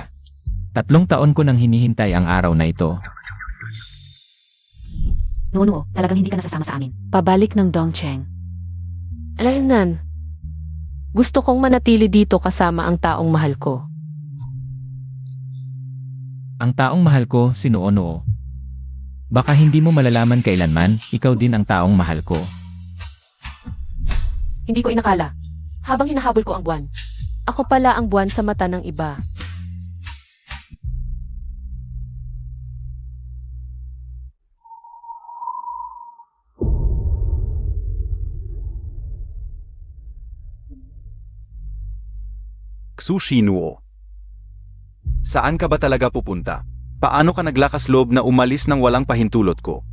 3 taon ko nang hinihintay ang araw na ito. Nuno, talagang hindi ka nasasama sa amin. Pabalik ng Dongcheng. Alaynan. Gusto kong manatili dito kasama ang taong mahal ko. Ang taong mahal ko, si Noo. Baka hindi mo malalaman kailanman, ikaw din ang taong mahal ko. Hindi ko inakala. Habang hinahabol ko ang buwan. Ako pala ang buwan sa mata ng iba. Xu Shinuo. Saan ka ba talaga pupunta? Paano ka naglakas loob na umalis ng walang pahintulot ko?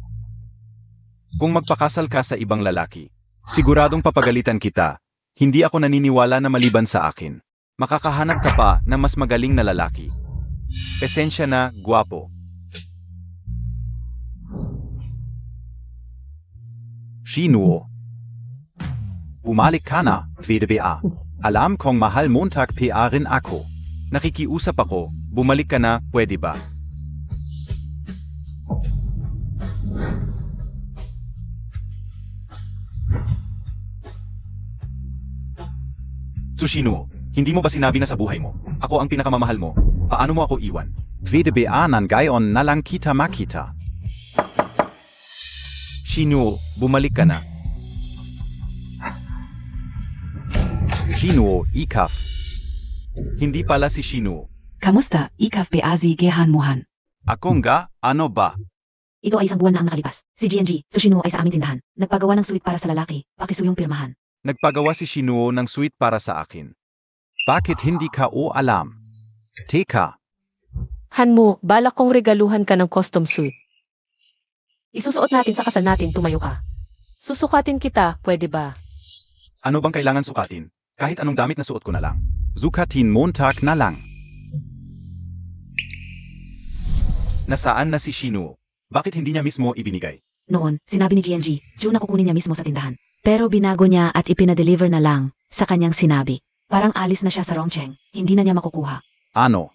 Kung magpakasal ka sa ibang lalaki, siguradong papagalitan kita. Hindi ako naniniwala na maliban sa akin. Makakahanap ka pa ng mas magaling na lalaki. Pesensya na, gwapo. Shinuo. Bumalik ka na, VDBA. Alam kong mahal Montag PA rin ako. Nakikiusap ako, bumalik ka na, pwede ba? Tsushino, hindi mo ba sinabi na sa buhay mo, ako ang pinakamamahal mo, paano mo ako iwan? VDBA nan gayon na lang kita makita. Shinuo, bumalik ka na. Shinuo, ikaf. Hindi pala si Shinuo. Kamusta, ikaf beazi gehanmuhan? Ako nga, ano ba? Ito ay isang buwan na ang nakalipas. Si GNG, Sushino ay sa aming tindahan. Nagpagawa ng suite para sa lalaki. Pakisuyong pirmahan. Nagpagawa si Shinuo ng suite para sa akin. Bakit hindi ka o alam? Teka, Hanmo, balak kong regaluhan ka ng custom suit. Isusuot natin sa kasal natin, tumayo ka. Susukatin kita, pwede ba? Ano bang kailangan sukatin? Kahit anong damit na suot ko na lang. Zukatin Montag na lang. Nasaan na si Shinuo? Bakit hindi niya mismo ibinigay? Noon, sinabi ni GNG, June na kukunin niya mismo sa tindahan. Pero binago niya at ipinadeliver na lang sa kanyang sinabi. Parang alis na siya sa Rongcheng. Hindi na niya makukuha. Ano?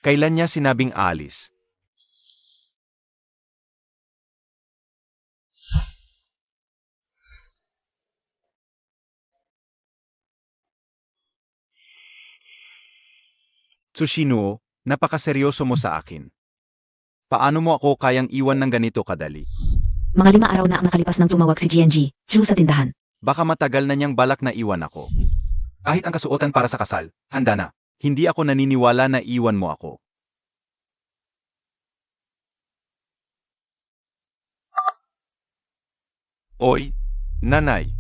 Kailan niya sinabing alis? Tsushino, napakaseryoso mo sa akin. Paano mo ako kayang iwan ng ganito kadali? Mga 5 araw na ang nakalipas nang tumawag si GNG, June sa tindahan. Baka matagal na niyang balak na iwan ako. Kahit ang kasuotan para sa kasal, handa na. Hindi ako naniniwala na iwan mo ako. Oy, nanay.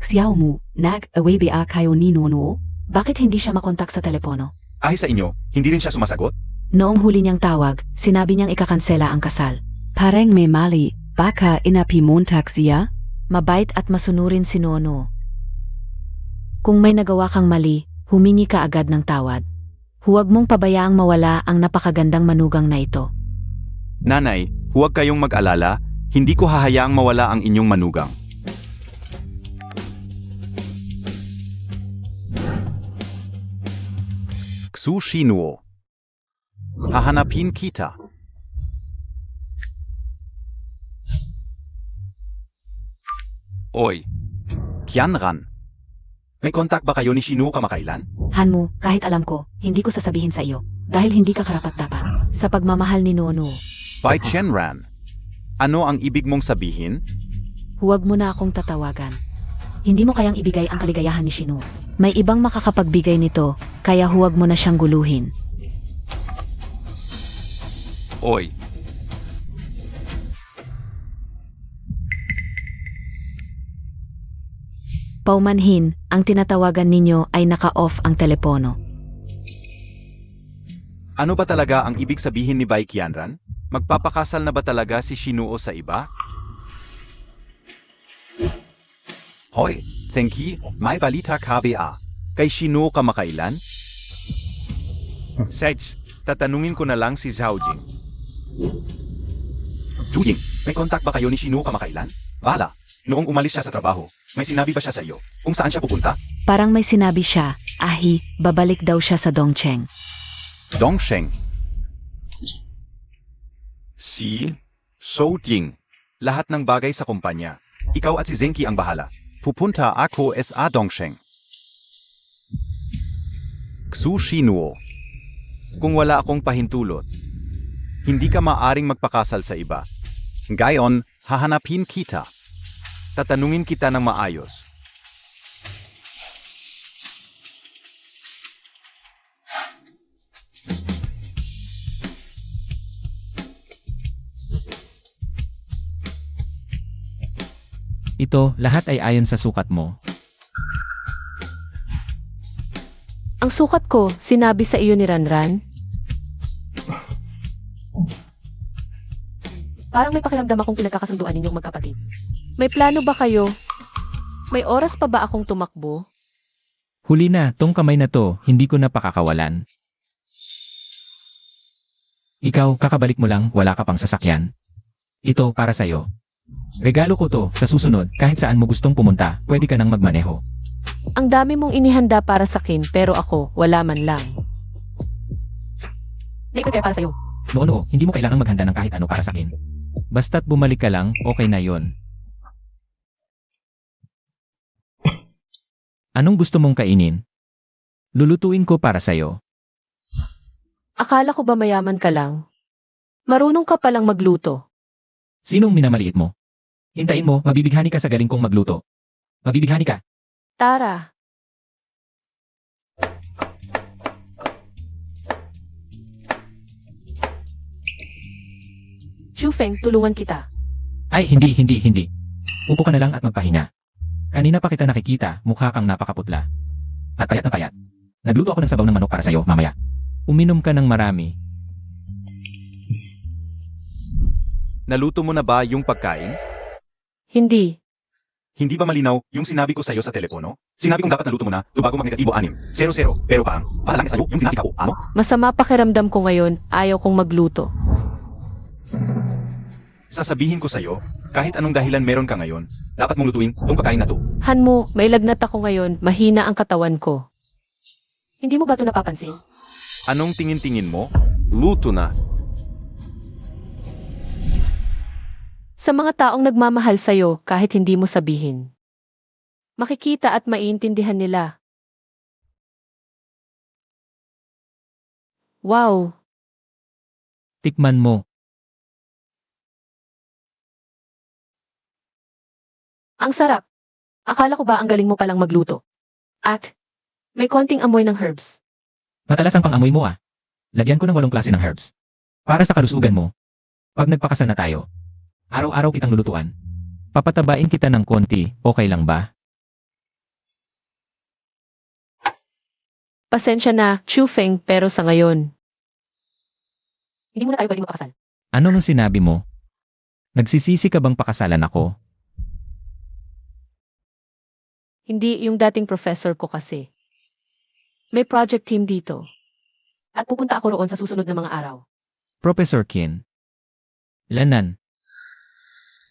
Xiao Mu, nag-away ba kayo ni Nono? Bakit hindi siya makontak sa telepono? Ay sa inyo, hindi rin siya sumasagot? Noong huli niyang tawag, sinabi niyang ikakansela ang kasal. Parang may mali, baka inapi Montag siya? Mabait at masunurin si Nono. Kung may nagawa kang mali, humingi ka agad ng tawad. Huwag mong pabayaang mawala ang napakagandang manugang na ito. Nanay, huwag kayong mag-alala, hindi ko hahayaang mawala ang inyong manugang. Xu Shinuo. Hahanapin kita. Oy, Qianran. may kontak ba kayo ni Shinuo kamakailan? Hanmu, kahit alam ko, hindi ko sasabihin sa iyo. Dahil hindi ka karapat-dapat. Sa pagmamahal ni Nono, Bai Chenran. Ano ang ibig mong sabihin? huwag mo na akong tatawagan. Hindi mo kayang ibigay ang kaligayahan ni Shino. May ibang makakapagbigay nito, kaya huwag mo na siyang guluhin. Oy, Paumanhin, ang tinatawagan ninyo ay naka-off ang telepono. Ano ba talaga ang ibig sabihin ni Bai Qianran? Magpapakasal na ba talaga si Shinuo sa iba? Hoy, Zenki, may balita KBA. Kay Shinuo kamakailan? Sedge, tatanungin ko na lang si Zhao Jing. Juying, may contact ba kayo ni Shinuo kamakailan? Bala, noong umalis siya sa trabaho, may sinabi ba siya sa iyo kung saan siya pupunta? Parang may sinabi siya, Ahi, babalik daw siya sa Dongcheng. Dongsheng. Si Zhao Jing. Lahat ng bagay sa kumpanya. Ikaw at si Zenki ang bahala. Pupunta ako sa Dongsheng. Xu Shinuo. Kung wala akong pahintulot, hindi ka maaring magpakasal sa iba. Ngayon, hahanapin kita. Tatanungin kita ng maayos. Ito, lahat ay ayon sa sukat mo. Ang sukat ko, sinabi sa iyo ni Ranran. Parang may pakiramdam akong pinagkakasunduan ninyong magkapatid. May plano ba kayo? May oras pa ba akong tumakbo? Huli na, tong kamay na to, hindi ko na pakakawalan. Ikaw, kakabalik mo lang, wala ka pang sasakyan. Ito, para sa'yo. Regalo ko to, sa susunod, kahit saan mo gustong pumunta, pwede ka nang magmaneho. Ang dami mong inihanda para sa akin, pero ako, wala man lang. Nai-prepare para sa'yo. Noon, hindi mo kailangang maghanda ng kahit ano para sa akin. Basta't bumalik ka lang, okay na yon. Anong gusto mong kainin? Lulutuin ko para sa'yo. Akala ko ba mayaman ka lang? Marunong ka palang magluto. Sinong minamaliit mo? Hintayin mo, mabibighani ka sa galing kong magluto. Mabibighani ka. Tara. Shufeng, tulungan kita. Ay, hindi. Upo ka na lang at magpahinga. Kanina pa kita nakikita, mukha kang napakaputla. At payat na payat. Nagluto ako ng sabaw ng manok para sa'yo, mamaya. Uminom ka ng marami. Naluto mo na ba yung pagkain? Hindi. Hindi ba malinaw yung sinabi ko sa'yo sa telepono? Sinabi kong dapat naluto mo na, bago mag-negatibo 6, 0, 0. Pero parang, para lang sa'yo yung sinabi ko, ano? Masama pakiramdam ko ngayon, ayaw kong magluto. Sasabihin ko sa'yo, kahit anong dahilan meron ka ngayon, dapat mong lutuin tong pagkain na to. Hanmo, may lagnat ako ngayon, mahina ang katawan ko. Hindi mo ba ito napapansin? Anong tingin-tingin mo? Luto na. Sa mga taong nagmamahal sa'yo kahit hindi mo sabihin. Makikita at maiintindihan nila. Wow! Tikman mo. Ang sarap! Akala ko ba ang galing mo palang magluto? At, may konting amoy ng herbs. Matalas ang pang-amoy mo ah. Lagyan ko ng 8 klase ng herbs. Para sa kalusugan mo. Pag nagpakasal na tayo, araw-araw kitang lulutuan. Papatabain kita ng konti, okay lang ba? Pasensya na, Chufeng, pero sa ngayon. Hindi muna tayo pwedeng magpakasal. Ano nung sinabi mo? Nagsisisi ka bang pakasalan ako? Hindi yung dating professor ko kasi. May project team dito. At pupunta ako roon sa susunod na mga araw. Professor Qin. Lanan.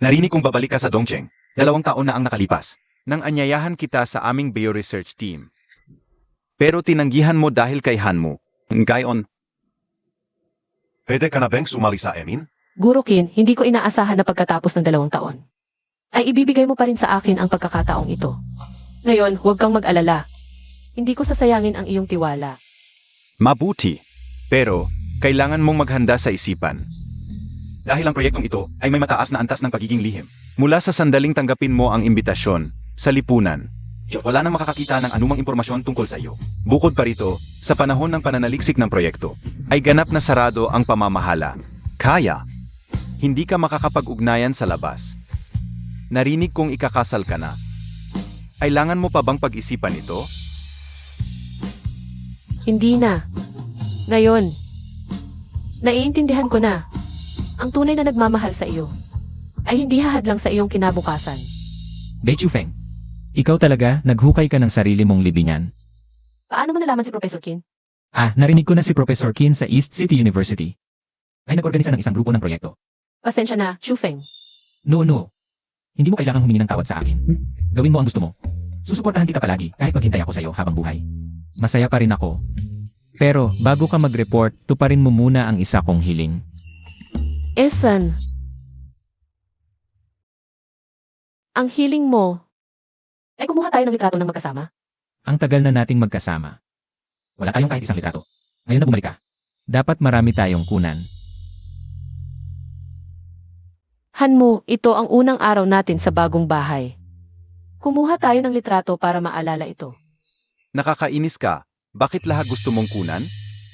Narinig kong babalik ka sa Dongcheng. 2 taon na ang nakalipas. Nang anyayahan kita sa aming bioresearch team. Pero tinanggihan mo dahil kay Hanmo. Ngayon, Pwede ka na bang sumali sa amin? Guro Qin, hindi ko inaasahan na pagkatapos ng 2 taon. Ay ibibigay mo pa rin sa akin ang pagkakataong ito. Ngayon, huwag kang mag-alala. Hindi ko sasayangin ang iyong tiwala. mabuti. Pero, kailangan mong maghanda sa isipan. Dahil ang proyektong ito ay may mataas na antas ng pagiging lihim. Mula sa sandaling tanggapin mo ang imbitasyon sa lipunan, wala nang makakakita ng anumang impormasyon tungkol sa iyo. Bukod pa rito, sa panahon ng pananaliksik ng proyekto, ay ganap na sarado ang pamamahala. Kaya, Hindi ka makakapag-ugnayan sa labas. Narinig kong ikakasal ka na. Kailangan mo pa bang pag-isipan ito? Hindi na. Ngayon, Naiintindihan ko na. Ang tunay na nagmamahal sa iyo ay hindi hahadlang sa iyong kinabukasan. Bei Chufeng, ikaw talaga naghukay ka ng sarili mong libingan. Paano mo nalaman si Professor Kin? Narinig ko na si Professor Kin sa East City University ay nag-organisa ng isang grupo ng proyekto. Pasensya na, Chufeng. No. Hindi mo kailangang humingi ng tawad sa akin. Gawin mo ang gusto mo. Susuportahan kita palagi kahit maghintay ako sa iyo habang buhay. Masaya pa rin ako. Pero bago ka mag-report, tuparin mo muna ang isa kong hiling. Ethan. Ang hiling mo ay kumuha tayo ng litrato ng magkasama. Ang tagal na nating magkasama. Wala tayong kahit isang litrato. Ngayon na bumalik ka. Dapat marami tayong kunan. Hanmu, ito ang unang araw natin sa bagong bahay. Kumuha tayo ng litrato para maalala ito. Nakakainis ka. Bakit lahat gusto mong kunan?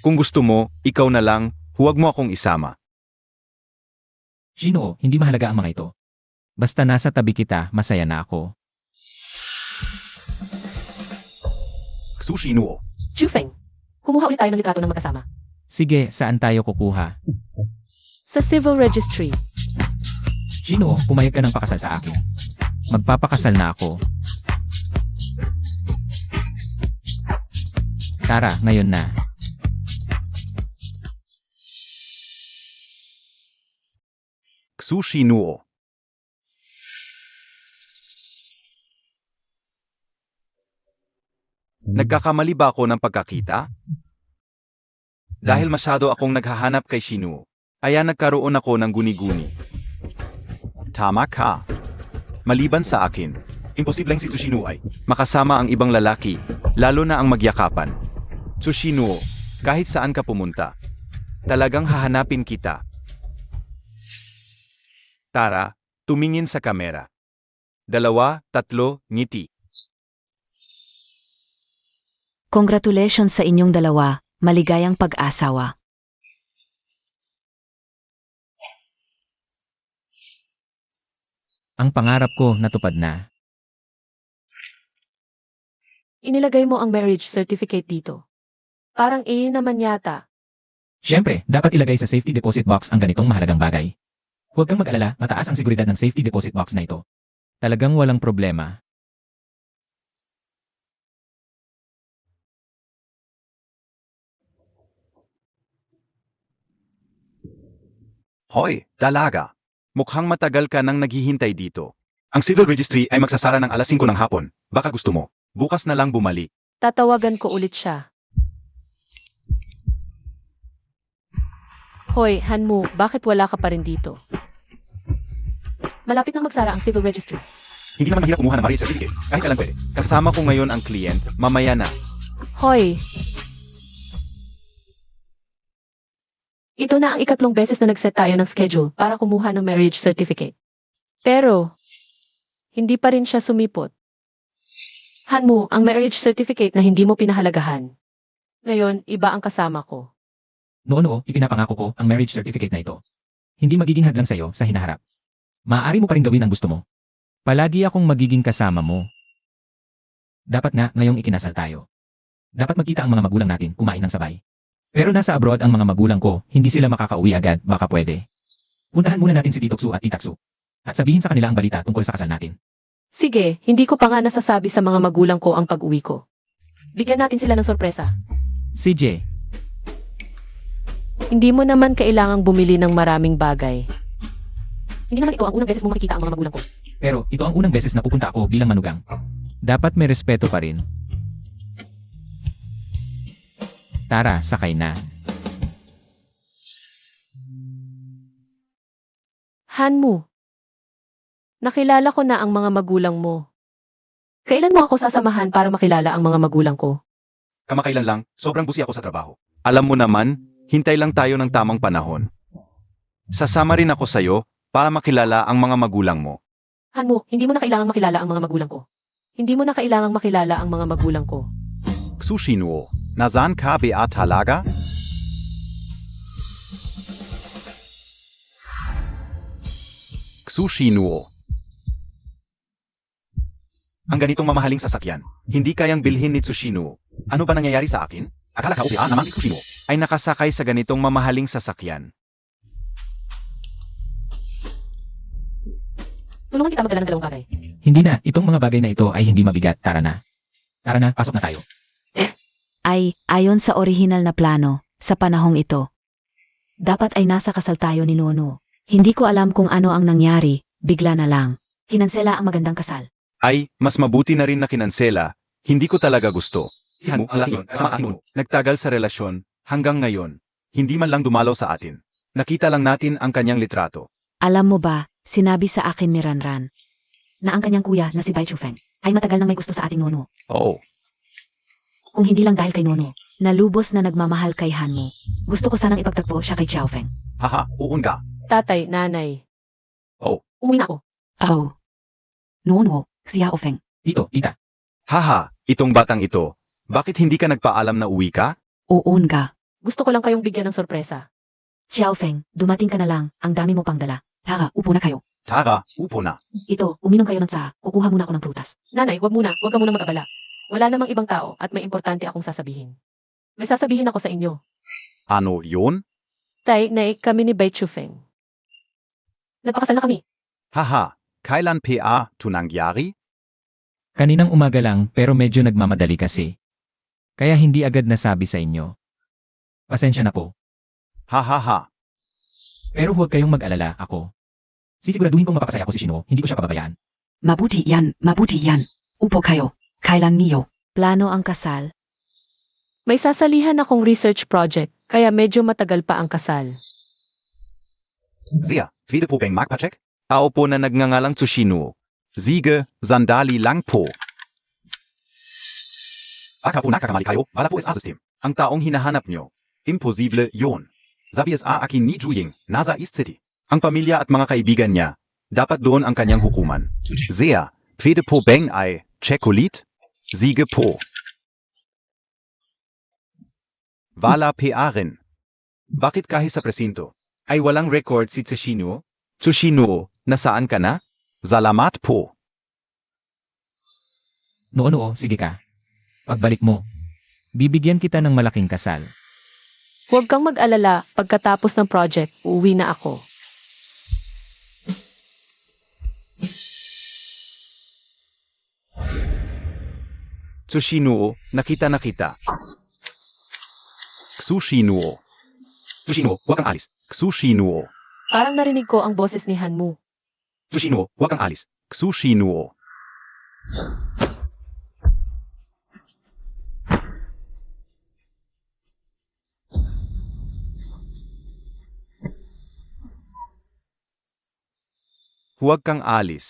Kung gusto mo, ikaw na lang, huwag mo akong isama. Shino, hindi mahalaga ang mga ito. Basta nasa tabi kita, masaya na ako. Sushino. Chufeng, kumuha ulit tayo ng litrato ng magkasama. Sige, saan tayo kukuha? Sa Civil Registry. Shino, pumayag ka ng pakasal sa akin. Magpapakasal na ako. Tara, ngayon na. Sushino. Nagkakamali ba ako ng pagkakita? Dahil masyado akong naghahanap kay Shinu, kaya nagkaroon ako ng guni-guni. Tama ka. Maliban sa akin, imposibleng si Tsushinu ay makasama ang ibang lalaki, lalo na ang magyakapan. Tsushinu, kahit saan ka pumunta, talagang hahanapin kita. Tara, tumingin sa kamera. 2, 3, ngiti. Congratulations sa inyong dalawa, maligayang pag-asawa. Ang pangarap ko natupad na. Inilagay mo ang marriage certificate dito. Parang naman yata. Siyempre, dapat ilagay sa safety deposit box ang ganitong mahalagang bagay. Huwag kang mag-alala, mataas ang seguridad ng safety deposit box na ito. Talagang walang problema. Hoy, dalaga. Mukhang matagal ka nang naghihintay dito. Ang civil registry ay magsasara ng alas 5 ng hapon. Baka gusto mo, bukas na lang bumalik. Tatawagan ko ulit siya. Hoy, Hanmu, bakit wala ka pa rin dito? Malapit nang magsara ang civil registry. Hindi naman mahirap kumuha ng marriage certificate. Kahit kailan pwede. Kasama ko ngayon ang kliyent, mamaya na. Hoy! Ito na ang ikatlong beses na nag-set tayo ng schedule para kumuha ng marriage certificate. Pero, hindi pa rin siya sumipot. Hanmu, ang marriage certificate na hindi mo pinahalagahan. Ngayon, iba ang kasama ko. Noon, ipinapangako ko ang marriage certificate na ito. Hindi magiging hadlang sa iyo sa hinaharap. Maaari mo pa rin gawin ang gusto mo. Palagi akong magiging kasama mo. Dapat nga ngayong ikinasal tayo. Dapat magkita ang mga magulang natin kumain ng sabay. Pero nasa abroad ang mga magulang ko, hindi sila makakauwi agad, baka pwede. Puntahan muna natin si Titoksu at Itaksu. At sabihin sa kanila ang balita tungkol sa kasal natin. Sige, hindi ko pa nga nasasabi sa mga magulang ko ang pag-uwi ko. Bigyan natin sila ng sorpresa. CJ, Hindi mo naman kailangang bumili ng maraming bagay. Hindi naman ito ang unang beses mong makikita ang mga magulang ko. pero ito ang unang beses na pupunta ako bilang manugang. Dapat may respeto pa rin. Tara, sakay na. Hanmu, nakilala ko na ang mga magulang mo. Kailan mo ako sasamahan para makilala ang mga magulang ko? Kamakailan lang, sobrang busi ako sa trabaho. Alam mo naman, hintay lang tayo ng tamang panahon. Sasama rin ako sa'yo para makilala ang mga magulang mo. Hanmu, hindi mo na kailangang makilala ang mga magulang ko. Hindi mo na kailangang makilala ang mga magulang ko. Sushino. Nasan ka ba talaga? Sushino. Ang ganitong mamahaling sasakyan, hindi kayang bilhin ni Tsushino. Ano ba nangyayari sa akin? Akala ka OPA naman si Tsushino. ay nakasakay sa ganitong mamahaling sasakyan. Tulungan kita magdala ng dalawang bagay. Hindi na, itong mga bagay na ito ay hindi mabigat. Tara na. Tara na, pasok na tayo. Ay, ayon sa orihinal na plano, sa panahong ito. Dapat ay nasa kasal tayo ni Nono. Hindi ko alam kung ano ang nangyari, bigla na lang. Kinansela ang magandang kasal. Ay, mas mabuti na rin na kinansela, hindi ko talaga gusto. Si Hanmu, ang laki yun, kasama ating Nono. Nagtagal sa relasyon, hanggang ngayon, hindi man lang dumalaw sa atin. Nakita lang natin ang kanyang litrato. Alam mo ba, sinabi sa akin ni Ranran na ang kanyang kuya na si Bai Chufeng ay matagal nang may gusto sa ating Nono. Oo, Kung hindi lang dahil kay Nono, na lubos na nagmamahal kay Hanmo. Gusto ko sanang ipagtagpo siya kay Xiaofeng. Haha, uun ka. Tatay, nanay. Oh. Umuwi na ako. Oh. Nono, Xiaofeng. Tito, tita. haha, itong batang ito. Bakit hindi ka nagpaalam na uwi ka? Uun ka. Gusto ko lang kayong bigyan ng sorpresa. Xiaofeng, dumating ka na lang, ang dami mo pang dala. Tara, upo na kayo. Tara, upo na. Ito, uminom kayo ng tsaa. Kukuha muna ako ng prutas. Nanay, wag muna. Wag ka muna mag-abala. Wala namang ibang tao at may importante akong sasabihin. May sasabihin ako sa inyo. Ano yun? Tay, nay, kami ni Bai Chufeng. Nagpakasal na kami. Haha, kailan PA to nangyari? Kaninang umaga lang pero medyo nagmamadali kasi. Kaya hindi agad nasabi sa inyo. Pasensya na po. Hahaha. Pero huwag kayong mag-alala, ako. Sisiguraduhin kong mapapasaya ko si Shino, hindi ko siya pababayaan. Mabuti yan, mabuti yan. Upo kayo. Kailan niyo? Plano ang kasal. May sasalihan akong research project, kaya medyo matagal pa ang kasal. Sehr, viele po bang magpacheck? Tao po na nagngangalang Tsushino. Siege, Sandali lang po. Baka po nakakamali kayo, wala po SA-System. Ang taong hinahanap nyo. Imposible yun. Sabi SA akin ni Juying, nasa East City. Ang pamilya at mga kaibigan niya. Dapat doon ang kanyang hukuman. Sehr, viele po bang ay, Chocolit? Siege po. Wala PA rin. Bakit kahit sa presinto ay walang record si Tsushino? Tsushino, nasaan ka na? Salamat po. Noo, sige ka. Pagbalik mo, bibigyan kita ng malaking kasal. Huwag kang mag-alala, pagkatapos ng project, uuwi na ako. Tsushino, nakita na kita. Tsushino. Tsushino, huwag kang alis. Tsushino. Parang narinig ko ang boses ni Hanmu. Tsushino, huwag kang alis. Tsushino. Huwag kang alis.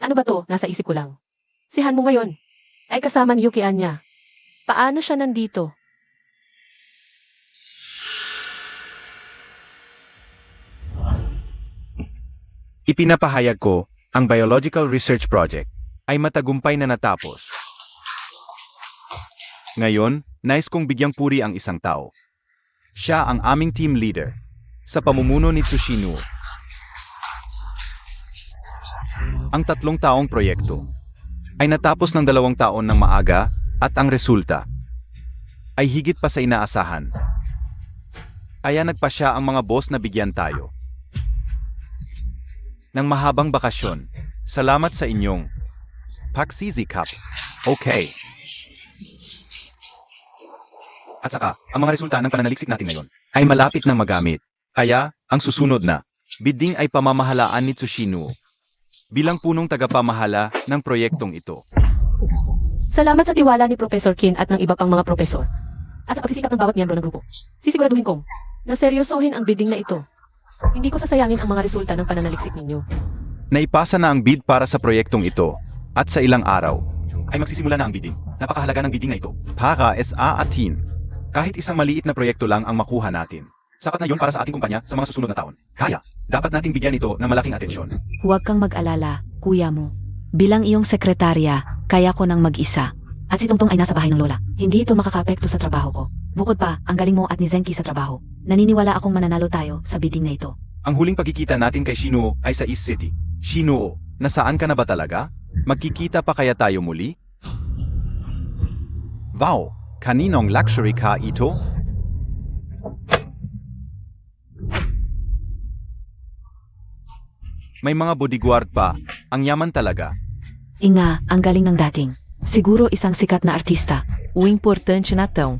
Ano ba to? Nasa isip ko lang. Si Hanmu ngayon ay kasama ni Yuki Anya. Paano siya nandito? Ipinapahayag ko, ang Biological Research Project ay matagumpay na natapos. Ngayon, nais kong bigyang puri ang isang tao. Siya ang aming team leader sa pamumuno ni Tsushino. Ang 3 taong proyekto ay natapos ng 2 taon ng maaga at ang resulta ay higit pa sa inaasahan. Kaya nagpa siya ang mga boss na bigyan tayo ng mahabang bakasyon. Salamat sa inyong Pagsizikap. Okay. At saka, ang mga resulta ng pananaliksik natin ngayon ay malapit na magamit. Kaya, ang susunod na bidding ay pamamahalaan ni Tsushino bilang punong tagapamahala ng proyektong ito. Salamat sa tiwala ni Professor Kin at ng iba pang mga profesor. At sa pagsisikap ng bawat miyembro ng grupo. Sisiguraduhin kong na seryosohin ang bidding na ito. Hindi ko sasayangin ang mga resulta ng pananaliksik ninyo. Naipasa na ang bid para sa proyektong ito at sa ilang araw ay magsisimula na ang bidding. Napakahalaga ng bidding na ito. Para SA atin. Kahit isang maliit na proyekto lang ang makuha natin. Sapat na yon para sa ating kumpanya sa mga susunod na taon. Kaya, dapat nating bigyan ito ng malaking atensyon. Huwag kang mag-alala, kuya mo. Bilang iyong sekretarya, kaya ko nang mag-isa. At si Tungtong ay nasa bahay ng lola. Hindi ito makakaapekto sa trabaho ko. Bukod pa, ang galing mo at ni Zenki sa trabaho. Naniniwala akong mananalo tayo sa bidding na ito. Ang huling pagkikita natin kay Shino ay sa East City. Shino, Nasaan ka na ba talaga? Magkikita pa kaya tayo muli? Wow, kaninong luxury car ito? May mga bodyguard pa. Ang yaman talaga. Inga, ang galing ng dating. Siguro isang sikat na artista. O importante na tão.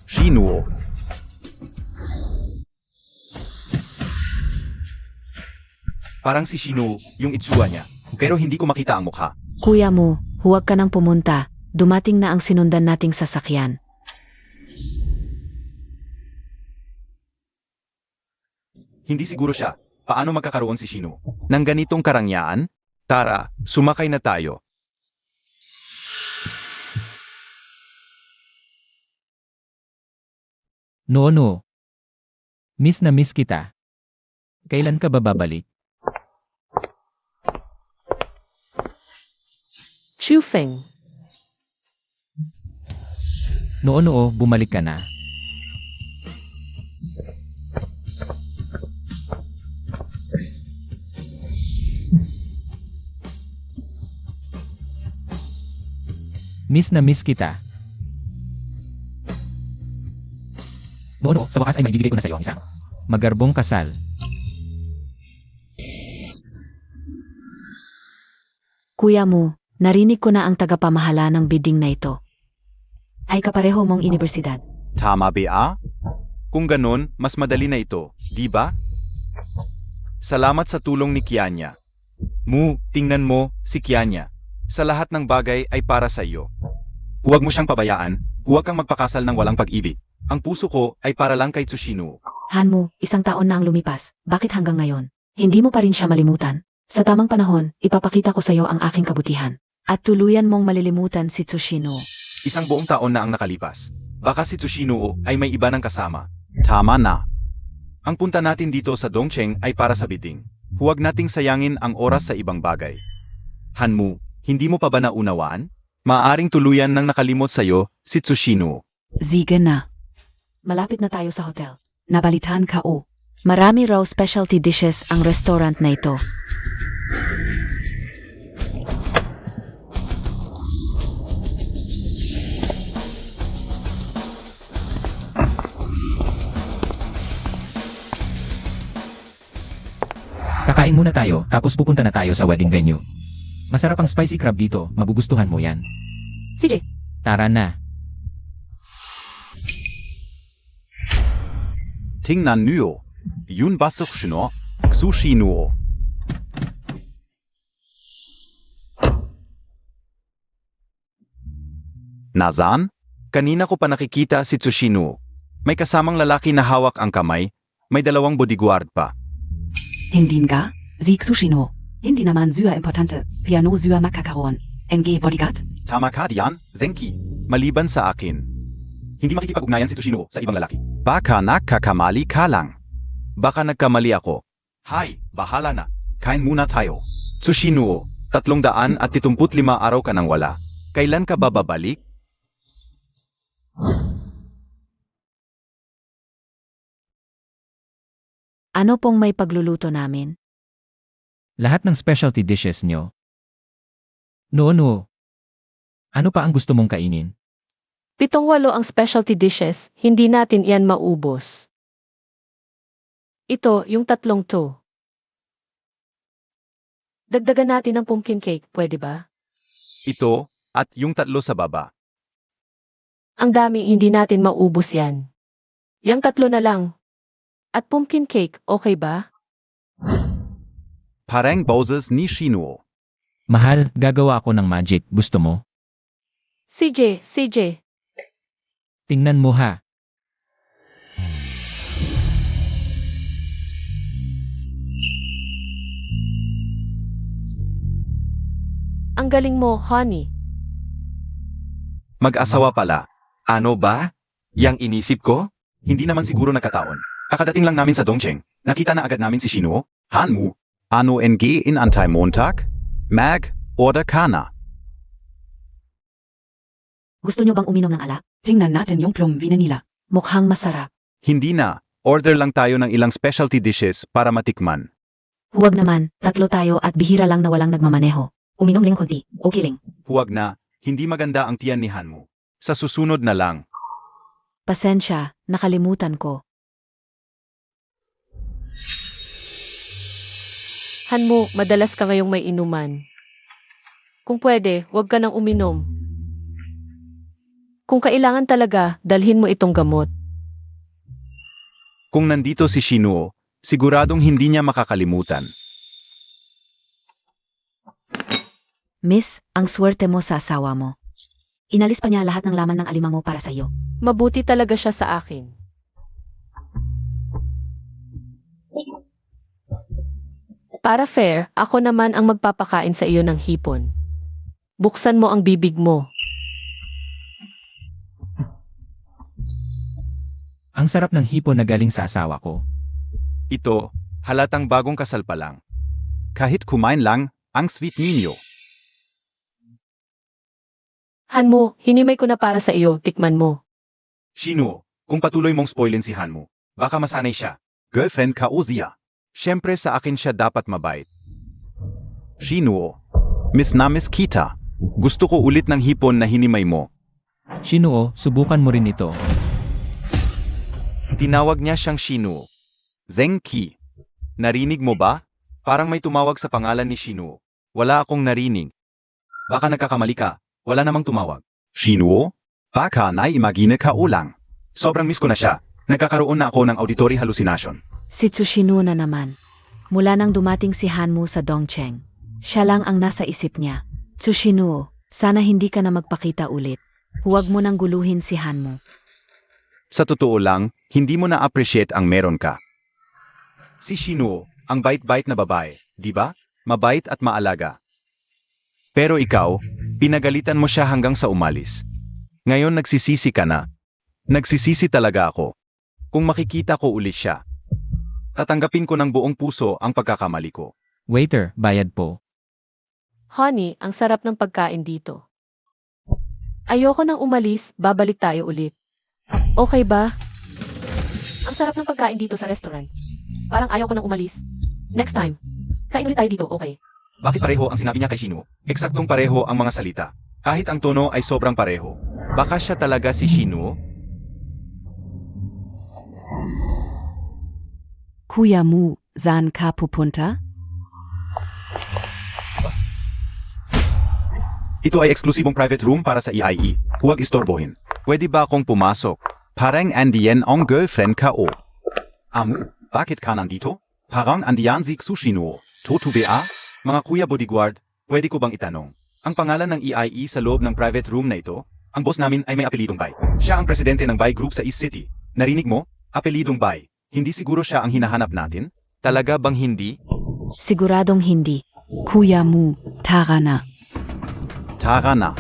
Shinuo. Parang si Shino, yung itsura niya. Pero hindi ko makita ang mukha. Kuya mo, huwag ka nang pumunta. Dumating na ang sinundan nating sasakyan. Hindi siguro siya. Paano magkakaroon si Shino? Nang ganitong karangyaan? Tara, sumakay na tayo. No. Miss na miss kita. Kailan ka ba babalik? Chufeng. No, bumalik ka na. Miss na miss kita. No, sa wakas ay may bibigay ko na sa iyo ang isang magarbong kasal. Kuya mo, narinig ko na ang tagapamahala ng bidding na ito. Ay kapareho mong universidad. Tama ba? Kung ganon, mas madali na ito, di ba? Salamat sa tulong ni Kianya. Tingnan mo, si Kianya. Sa lahat ng bagay ay para sa iyo. Huwag mo siyang pabayaan, huwag kang magpakasal ng walang pag-ibig. Ang puso ko ay para lang kay Tsushino. Hanmo, isang taon na ang lumipas. Bakit hanggang ngayon? Hindi mo pa rin siya malimutan. Sa tamang panahon, ipapakita ko sa iyo ang aking kabutihan. At tuluyan mong malilimutan si Tsushino. Isang buong taon na ang nakalipas. Baka si Tsushino ay may iba ng kasama. Tama na. Ang punta natin dito sa Dongcheng ay para sa bidding. Huwag nating sayangin ang oras sa ibang bagay. Hanmu, hindi mo pa ba naunawaan? Maaaring tuluyan nang nakalimot sa'yo si Tsushino. Sige na. Malapit na tayo sa hotel. Nabalitaan ka o. Marami raw specialty dishes ang restaurant na ito. Kakain muna tayo, tapos pupunta na tayo sa wedding venue. Masarap ang spicy crab dito, magugustuhan mo yan. Sige. Tara na. Tingnan niyo. Yun ba Tsushino? Tsushino. Nazan? Kanina ko pa nakikita si Tsushino. May kasamang lalaki na hawak ang kamay, may dalawang bodyguard pa. Hindi nga? Si Tsushino. Hindi naman sehr importante. Piano sehr makakaroon. NG bodyguard? Tama ka diyan, Zenki. Maliban sa akin. Hindi makikipag-ugnayan si Tsushino sa ibang lalaki. Baka nakakamali ka lang. Baka nagkamali ako. Hay, bahala na. Kain muna tayo. Tsushino, 375 araw ka nang wala. Kailan ka ba babalik? Ano pong may pagluluto namin? Lahat ng specialty dishes nyo. No. Ano pa ang gusto mong kainin? 7-8 ang specialty dishes, hindi natin iyan maubos. Ito, yung 3 to. Dagdagan natin ng pumpkin cake, pwede ba? Ito, at yung 3 sa baba. Ang dami, hindi natin maubos yan. Yang 3 na lang. At pumpkin cake, okay ba? Parang boses ni Shino. Mahal, gagawa ako ng magic, gusto mo? CJ. Tingnan mo ha. Ang galing mo, honey. Mag-asawa pala. Ano ba? Yang inisip ko? Hindi naman siguro nakataon. Kakadating lang namin sa Dongcheng. Nakita na agad namin si Shino. Hanmu. Ano NG in Antay Montag? Mag oder Kana? Gusto nyo bang uminom ng alak? Tingnan natin yung plum vina nila. Mukhang masarap. Hindi na. Order lang tayo ng ilang specialty dishes para matikman. Huwag naman, tatlo tayo at bihira lang na walang nagmamaneho. Uminom lang konti, okay lang. Huwag na, hindi maganda ang tiyan ni Hanmo. Sa susunod na lang. Pasensya, nakalimutan ko. Hanmo, madalas ka ngayong may inuman. Kung pwede, huwag ka nang uminom. Kung kailangan talaga, dalhin mo itong gamot. Kung nandito si Shinuo, siguradong hindi niya makakalimutan. Miss, ang swerte mo sa asawa mo. Inalis pa niya lahat ng laman ng alimango para sa iyo. Mabuti talaga siya sa akin. Para fair, ako naman ang magpapakain sa iyo ng hipon. Buksan mo ang bibig mo. Ang sarap ng hipon na galing sa asawa ko. Ito, halatang bagong kasal pa lang. Kahit kumain lang, ang sweet ninyo. Hanmo, hinimay ko na para sa iyo, tikman mo. Shinuo, kung patuloy mong spoilin si Hanmo, baka masanay siya. Girlfriend ka o siya? Siyempre sa akin siya dapat mabait. Shinuo. Miss na Miss Kita. Gusto ko ulit ng hipon na hinimay mo. Shinuo, subukan mo rin ito. Tinawag niya siyang Shinuo. Zenki. Narinig mo ba? Parang may tumawag sa pangalan ni Shinuo. Wala akong narinig. Baka nagkakamali ka. Wala namang tumawag. Shinuo? Baka na-imagine ka o lang. Sobrang miss ko na siya. Nagkakaroon na ako ng auditory hallucination. Si Tsushino na naman. Mula nang dumating si Hanmu sa Dongcheng, siya lang ang nasa isip niya. Tsushino, sana hindi ka na magpakita ulit. Huwag mo nang guluhin si Hanmu. Sa totoo lang, hindi mo na-appreciate ang meron ka. Si Shinuo, ang bait-bait na babae, di ba? Mabait at maalaga. Pero ikaw, pinagalitan mo siya hanggang sa umalis. Ngayon nagsisisi ka na. Nagsisisi talaga ako. Kung makikita ko ulit siya, tatanggapin ko ng buong puso ang pagkakamali ko. Waiter, bayad po. Honey, ang sarap ng pagkain dito. Ayoko nang umalis, babalik tayo ulit. Okay ba? Ang sarap ng pagkain dito sa restaurant. Parang ayaw ko nang umalis. Next time, kain ulit tayo dito, okay? Bakit pareho ang sinabi niya kay Shinuo? Eksaktong pareho ang mga salita. Kahit ang tono ay sobrang pareho. Baka siya talaga si Shinuo? Kuya Mu, saan ka pupunta? Ito ay eksklusibong private room para sa EIE. Huwag istorbohin. Pwede ba akong pumasok? Parang andiyan ang girlfriend ka o. Amu, bakit ka nandito? Parang andiyan si Tsushino. Toto ba? Mga kuya bodyguard, pwede ko bang itanong? Ang pangalan ng EIE sa loob ng private room na ito? Ang boss namin ay may apelidong Bai. Siya ang presidente ng Bai Group sa East City. Narinig mo? Apelidong Bai. Hindi siguro siya ang hinahanap natin? Talaga bang hindi? Siguradong hindi. Kuya Mu, tara na. Tara na.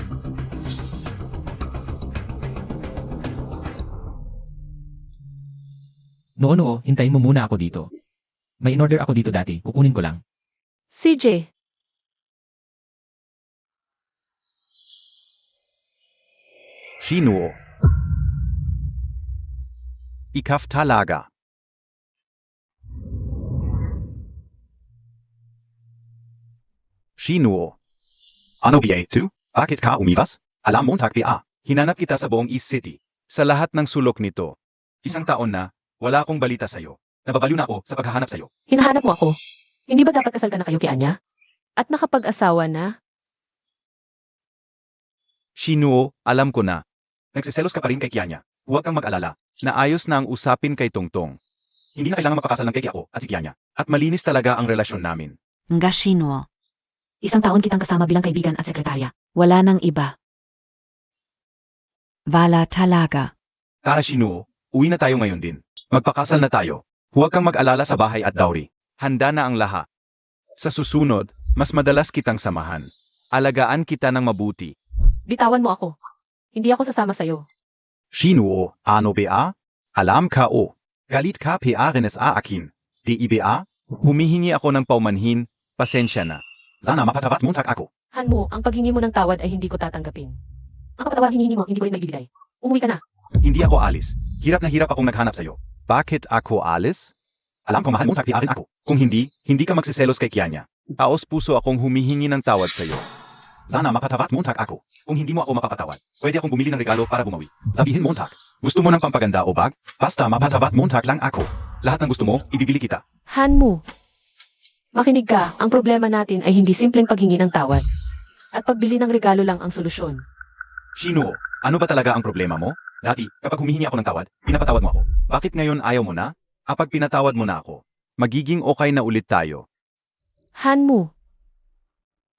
Noo, hintayin mo muna ako dito. May in-order ako dito dati, kukunin ko lang. CJ, Shinuo. Ikaf talaga. Shinuo. Ano ba ito? Bakit ka umiwas? Alam Montag ba? Hinanap kita sa buong East City. Sa lahat ng sulok nito. Isang taon na, wala akong balita sa'yo. Nababaliw na ako sa paghahanap sa'yo. hinahanap mo ako. Hindi ba dapat kasal ka na kayo kay Anya? At nakapag-asawa na? Shinuo, alam ko na. Nagsiselos ka pa rin kay Kianya. Huwag kang mag-alala. Naayos na ang usapin kay Tongtong. Hindi na kailangan magpakasal ng kay ako at si Kianya. At malinis talaga ang relasyon namin. Nga Shinuo. Isang taon kitang kasama bilang kaibigan at sekretarya. Wala nang iba. Wala talaga. Tara Shinuo, uwi na tayo ngayon din. Magpakasal na tayo. Huwag kang mag-alala sa bahay at dowry. Handa na ang lahat. Sa susunod, mas madalas kitang samahan. Alagaan kita ng mabuti. Bitawan mo ako. Hindi ako sasama sa'yo. Shinuo, ano ba? Alam ka o. Galit ka pa rin sa akin. Di ba? Humihingi ako ng paumanhin, pasensya na. Sana mapatapat Montag ako. Hanmo, ang paghingi mo ng tawad ay hindi ko tatanggapin. Ang kapatawaran hinihingi mo, hindi ko rin maibibigay. Umuwi ka na. Hindi ako alis. Hirap na hirap akong naghanap sa'yo. Bakit ako alis? Alam kong mahal mo takpi rin ako. Kung hindi, hindi ka magsiselos kay Kianya. Taos puso akong humihingi ng tawad sa'yo. Sana mapatapat mo tak ako. Kung hindi mo ako mapapatawad, pwede akong bumili ng regalo para bumawi. Sabihin mo tak. Gusto mo ng pampaganda o bag? Basta mapatapat mo tak lang ako. Lahat ng gusto mo, ibibili kita. Hanmu, makinig ka, ang problema natin ay hindi simpleng paghingi ng tawad. At pagbili ng regalo lang ang solusyon. Shinuo, ano ba talaga ang problema mo? Dati, kapag humihingi ako ng tawad, pinapatawad mo ako. Bakit ngayon ayaw mo na? Kapag pinatawad mo na ako, magiging okay na ulit tayo. Hanmu,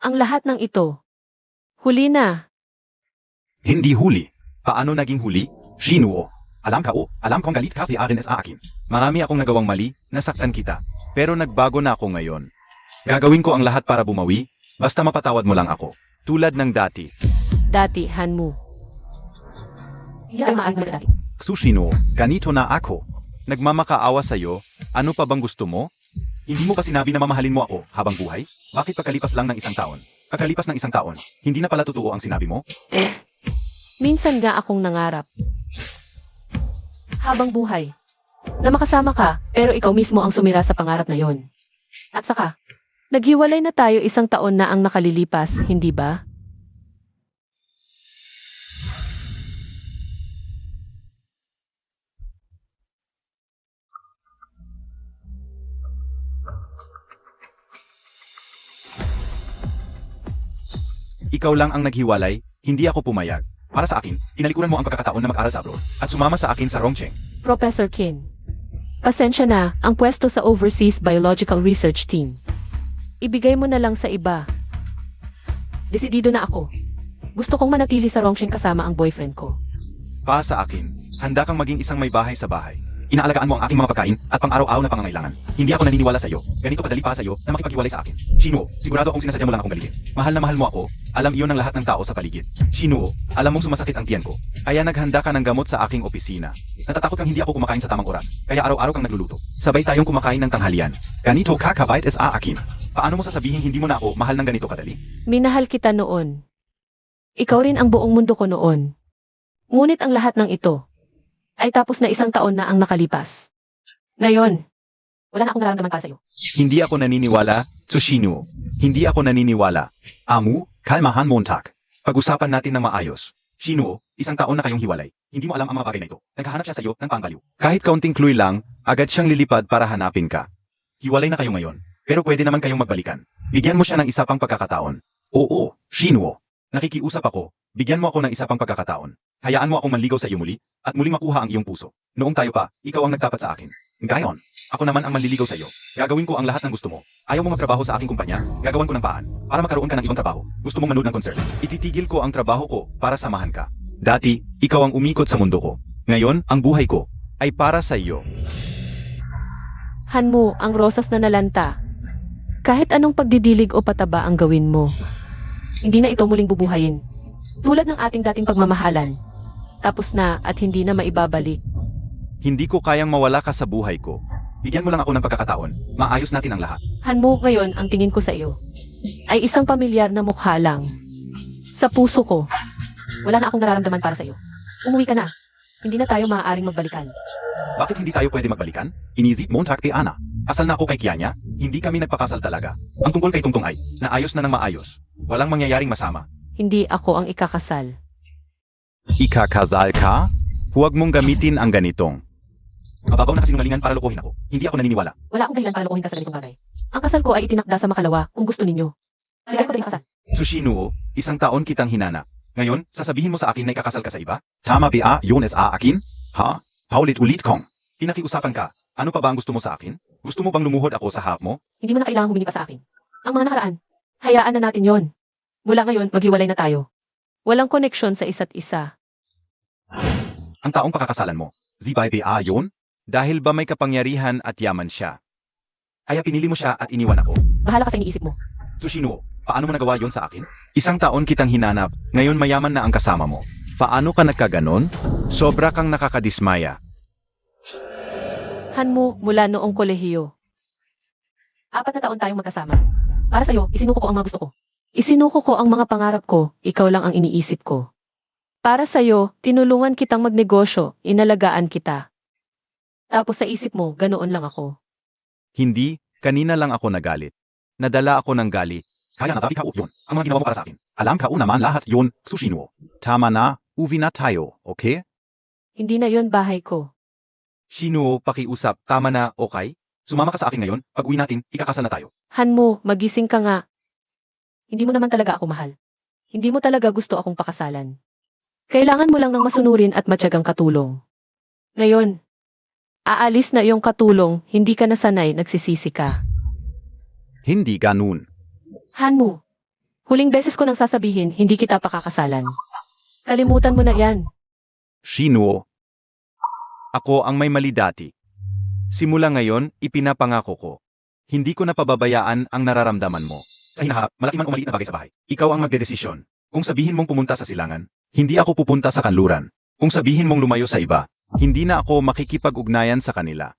ang lahat ng ito, huli na. Hindi huli. Paano naging huli? Shinuo. Alam ka o, alam kong galit ka si Arin sa akin. Marami akong nagawang mali, nasaktan kita. Pero nagbago na ako ngayon. Gagawin ko ang lahat para bumawi, basta mapatawad mo lang ako. Tulad ng dati. Dati, Hanmu. Hindi tayo maaaring malis dati. Sushino, ganito na ako. Nagmamakaawa sa'yo, ano pa bang gusto mo? Hindi mo pa sinabi na mamahalin mo ako habang buhay? Bakit pagkalipas lang ng isang taon? Pagkalipas ng isang taon, hindi na pala totoo ang sinabi mo? Minsan nga akong nangarap. Habang buhay. Na makasama ka, pero ikaw mismo ang sumira sa pangarap na yon. At saka, naghiwalay na tayo isang taon na ang nakalilipas, hindi ba? Ikaw lang ang naghiwalay, hindi ako pumayag. Para sa akin, tinalikuran mo ang pagkakataon na mag-aral sa abroad at sumama sa akin sa Rongcheng. Professor Kin. Pasensya na, ang pwesto sa Overseas Biological Research Team. Ibigay mo na lang sa iba. Desidido na ako. Gusto kong manatili sa Rongcheng kasama ang boyfriend ko. Pa sa akin, handa kang maging isang may bahay sa bahay. Inaalagaan mo ang aking mga pagkain at pang-araw-araw na pangangailangan. Hindi ako naniniwala sa iyo. Ganito kadali pa sa iyo na makipaghiwalay sa akin. Shinuo, sigurado akong sinasadya mo lang akong galitin. Mahal na mahal mo ako. Alam iyon ng lahat ng tao sa paligid. Shinuo, alam mong sumasakit ang tiyan ko. Kaya naghanda ka ng gamot sa aking opisina. Natatakot kang hindi ako kumakain sa tamang oras. Kaya araw-araw kang nagluluto. Sabay tayong kumakain ng tanghalian. Ganito kakabait sa akin. Paano mo sasabihin hindi mo na ako mahal ng ganito kadali? Minahal kita noon. Ikaw rin ang buong mundo ko noon. Ngunit ang lahat ng ito ay tapos na isang taon na ang nakalipas. Ngayon, wala na akong nararamdaman para sa iyo. Hindi ako naniniwala, Tsushino. Hindi ako naniniwala. Amu, kalmahan mo tak. Pag-usapan natin ng maayos. Shinuo, isang taon na kayong hiwalay. Hindi mo alam ang mga bagay na ito. Naghahanap siya sa iyo ng pangbaliw. Kahit kaunting clue lang, agad siyang lilipad para hanapin ka. Hiwalay na kayo ngayon, pero pwede naman kayong magbalikan. Bigyan mo siya ng isa pang pagkakataon. Oo, Shinuo. Nakikiusap ako, bigyan mo ako ng isa pang pagkakataon. Hayaan mo akong manligaw sa iyo muli, at muling makuha ang iyong puso. Noong tayo pa, ikaw ang nagtapat sa akin. Gayon. Ako naman ang manliligaw sa iyo. Gagawin ko ang lahat ng gusto mo. Ayaw mo magtrabaho sa aking kumpanya, gagawan ko ng paan. Para magkaroon ka ng ibang trabaho. Gusto mong manood ng concert. Ititigil ko ang trabaho ko para samahan ka. Dati, ikaw ang umikot sa mundo ko. Ngayon, ang buhay ko ay para sa iyo. Hanmu, ang rosas na nalanta. Kahit anong pagdidilig o pataba ang gawin mo, hindi na ito muling bubuhayin. Tulad ng ating dating pagmamahalan. Tapos na at hindi na maibabalik. Hindi ko kayang mawala ka sa buhay ko. Bigyan mo lang ako ng pagkakataon. Maayos natin ang lahat. Hanmu, ngayon ang tingin ko sa iyo ay isang pamilyar na mukha lang. Sa puso ko, wala na akong nararamdaman para sa iyo. Umuwi ka na. Hindi na tayo maaaring magbalikan. Bakit hindi tayo pwede magbalikan? Inisip mo tak Ana. Asal na ako kay Kianya, hindi kami nagpakasal talaga. Ang tungkol kay Tungtong ay, naayos na ng maayos. Walang mangyayaring masama. Hindi ako ang ikakasal. Ikakasal ka? Huwag mong gamitin ang ganitong. Mababaw na kasinungalingan para lokohin ako. Hindi ako naniniwala. Wala akong dahilan para lokohin ka sa ganitong bagay. Ang kasal ko ay itinakda sa makalawa kung gusto ninyo. Aligay ko din kasal. Sushinuo, isang taon kitang hinanap. Ngayon, sasabihin mo sa akin na ikakasal ka sa iba? Tama ba yun sa akin? Ha? Paulit-ulit kong. Pinakiusapan ka. Ano pa ba ang gusto mo sa akin? Gusto mo bang lumuhod ako sa harap mo? Hindi mo na kailangang humingi pa sa akin. Ang mga nakaraan, hayaan na natin yon. Mula ngayon, maghiwalay na tayo. Walang koneksyon sa isa't isa. Ang taong pakakasalan mo. Zibay ba yun? Dahil ba may kapangyarihan at yaman siya? Kaya pinili mo siya at iniwan ako. Bahala ka sa iniisip mo. Sushinuo, paano mo nagawa yon sa akin? Isang taon kitang hinanap, ngayon mayaman na ang kasama mo. Paano ka nagkaganon? Sobra kang nakakadismaya. Hanmu, mula noong kolehiyo. 4 na taon tayong magkasama. Para sa'yo, isinuko ko ang mga gusto ko. Isinuko ko ang mga pangarap ko, ikaw lang ang iniisip ko. Para sa'yo, tinulungan kitang magnegosyo, inalagaan kita. Tapos sa isip mo, ganoon lang ako. Hindi, kanina lang ako nagalit. Nadala ako ng galit. Kaya nasabi ka yun. Ang mga ginawa mo para sa akin. Alam ka naman lahat yun, Tsushino. Tama na, uwi na tayo, okay? Hindi na yon bahay ko. Shinuo, pakiusap, tama na, okay? Sumama ka sa akin ngayon, pag uwi natin, ikakasal na tayo. Hanmo, magising ka nga. Hindi mo naman talaga ako mahal. Hindi mo talaga gusto akong pakasalan. Kailangan mo lang ng masunurin at matyagang katulong. Ngayon, aalis na iyong katulong, hindi ka nasanay, nagsisisi ka. Hindi ganun. Hanmo, huling beses ko nang sasabihin, hindi kita pakakasalan. Kalimutan mo na yan. Shinuo, Ako ang may mali dati. Simula ngayon, ipinapangako ko. Hindi ko napababayaan ang nararamdaman mo. Sa hinaharap, malaki man o maliit na bagay sa bahay. Ikaw ang magdedesisyon. Kung sabihin mong pumunta sa silangan, hindi ako pupunta sa kanluran. Kung sabihin mong lumayo sa iba, hindi na ako makikipag-ugnayan sa kanila.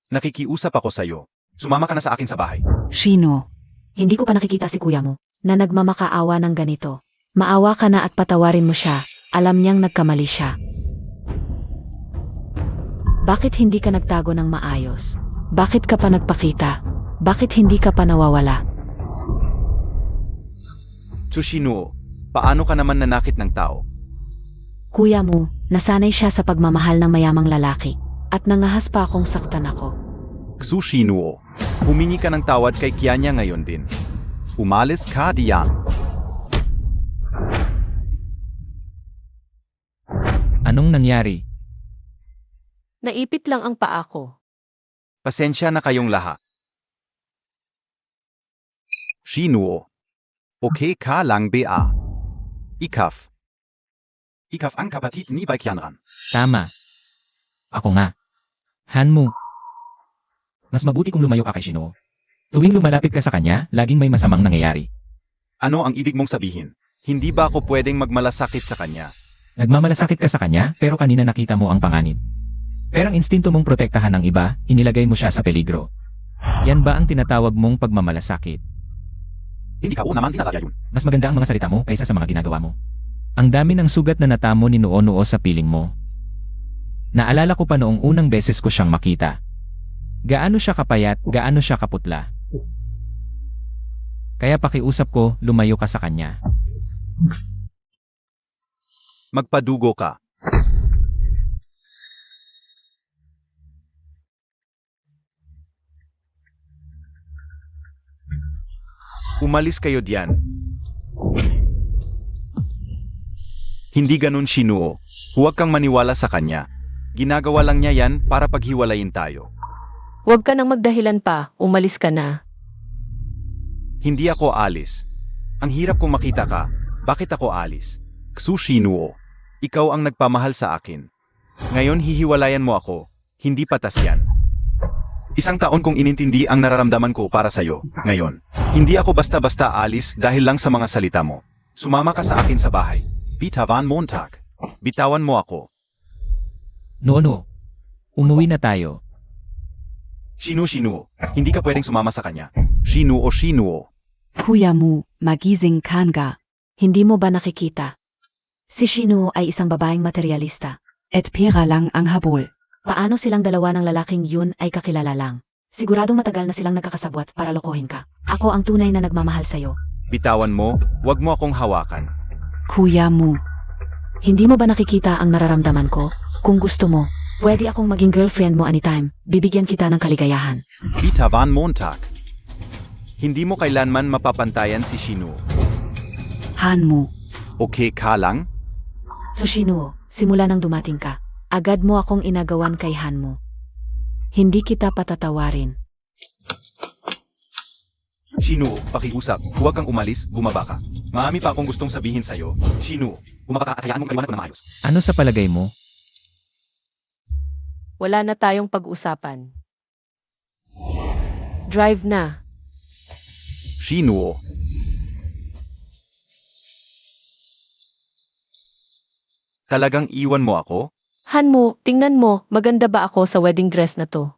Nakikiusap ako sa'yo. Sumama ka na sa akin sa bahay. Shino, hindi ko pa nakikita si kuya mo na nagmamakaawa ng ganito. Maawa ka na at patawarin mo siya. Alam niyang nagkamali siya. Bakit hindi ka nagtago ng maayos? Bakit ka pa nagpakita? Bakit hindi ka pa nawawala? Tsushinuo, paano ka naman nanakit ng tao? Kuya mo, nasanay siya sa pagmamahal ng mayamang lalaki. At nangahas pa akong saktan ako. Tsushinuo. Humingi ka ng tawad kay Kianya ngayon din. Umalis ka diyan. Anong nangyari? Naipit lang ang paa ko. Pasensya na kayong lahat. Shinuo. Okay ka lang ba? Ikaf. Ikaf ang kapatid ni Baekyanran. Tama. Ako nga. Hanmo. Mas mabuti kung lumayo ka kay Shino. Tuwing lumalapit ka sa kanya, laging may masamang nangyayari. Ano ang ibig mong sabihin? Hindi ba ako pwedeng magmalasakit sa kanya? Nagmamalasakit ka sa kanya, pero kanina nakita mo ang panganib. Pero ang instinto mong protektahan ng iba, inilagay mo siya sa peligro. Yan ba ang tinatawag mong pagmamalasakit? Hindi ka naman sinasadya yun. Mas maganda ang mga salita mo kaysa sa mga ginagawa mo. Ang dami ng sugat na natamo ni Noo-Noo sa piling mo. Naalala ko pa noong unang beses ko siyang makita. Gaano siya kapayat, gaano siya kaputla. Kaya pakiusap ko, lumayo ka sa kanya. Magpadugo ka. Umalis kayo diyan. Hindi ganun, Shinuo. Huwag kang maniwala sa kanya. Ginagawa lang niya yan para paghiwalayin tayo. Huwag ka nang magdahilan pa, umalis ka na. Hindi ako alis. Ang hirap kong makita ka. Bakit ako alis? Tsushinuo. Ikaw ang nagpamahal sa akin. Ngayon hihiwalayan mo ako. Hindi patas yan. Isang taon kong inintindi ang nararamdaman ko para sa'yo. Ngayon, hindi ako basta-basta alis dahil lang sa mga salita mo. Sumama ka sa akin sa bahay. Bitawan Montag. Bitawan mo ako. Noo-Noo, umuwi na tayo. Shinu, hindi ka pwedeng sumama sa kanya. Shinuo. Kuya mo, magising ka. Hindi mo ba nakikita? Si Shino ay isang babaeng materialista. At pera lang ang habol. Paano silang dalawa ng lalaking yun ay kakilala lang? Siguradong matagal na silang nagkakasabwat para lokohin ka. Ako ang tunay na nagmamahal sa'yo. Bitawan mo, wag mo akong hawakan. Kuya mo. Hindi mo ba nakikita ang nararamdaman ko? Kung gusto mo, pwede akong maging girlfriend mo anytime. Bibigyan kita ng kaligayahan. Bitawan Montag. Hindi mo kailanman mapapantayan si Shinu. Han mo. Okay ka lang? So Shino, simula nang dumating ka, agad mo akong inagawan kay Han mo. Hindi kita patatawarin. Shinu, pakiusap, huwag kang umalis, bumaba ka. Marami pa akong gustong sabihin sa'yo. Shinu, bumaba ka at hayaan mong kaliwanag ko na maayos. Ano sa palagay mo? Wala na tayong pag-usapan. Drive na. Shinuo. Talagang iwan mo ako? Hanmo, tingnan mo, maganda ba ako sa wedding dress na to?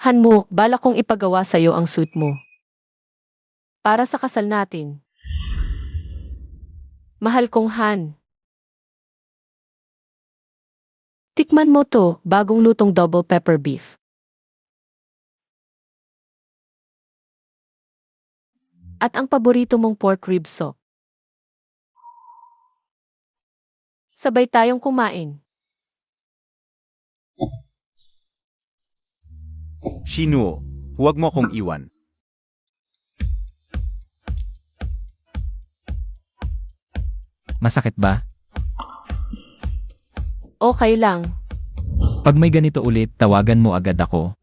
Hanmo, balak kong ipagawa sa'yo ang suit mo. Para sa kasal natin. Mahal kong Han. Tikman mo to, bagong lutong double pepper beef. At ang paborito mong pork rib soup. Sabay tayong kumain. Shinuo, huwag mo akong iwan. Masakit ba? Okay lang. Pag may ganito ulit, tawagan mo agad ako.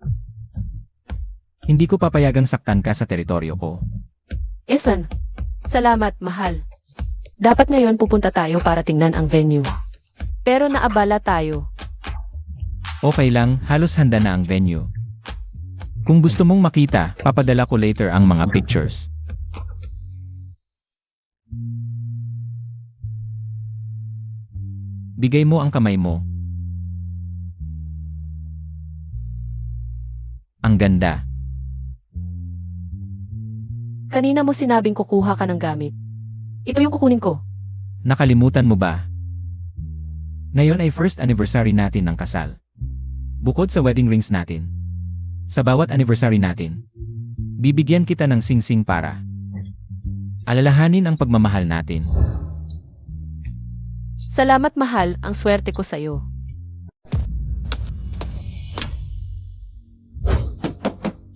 Hindi ko papayagang saktan ka sa teritoryo ko. Isan. Salamat, mahal. Dapat ngayon pupunta tayo para tingnan ang venue. Pero naabala tayo. Okay lang, halos handa na ang venue. Kung gusto mong makita, papadala ko later ang mga pictures. Bigay mo ang kamay mo. Ang ganda. Kanina mo sinabing kukuha ka ng gamit. Ito yung kukunin ko. Nakalimutan mo ba? Ngayon ay first anniversary natin ng kasal. Bukod sa wedding rings natin, sa bawat anniversary natin, bibigyan kita ng sing-sing para alalahanin ang pagmamahal natin. Salamat, mahal. Ang swerte ko sa'yo.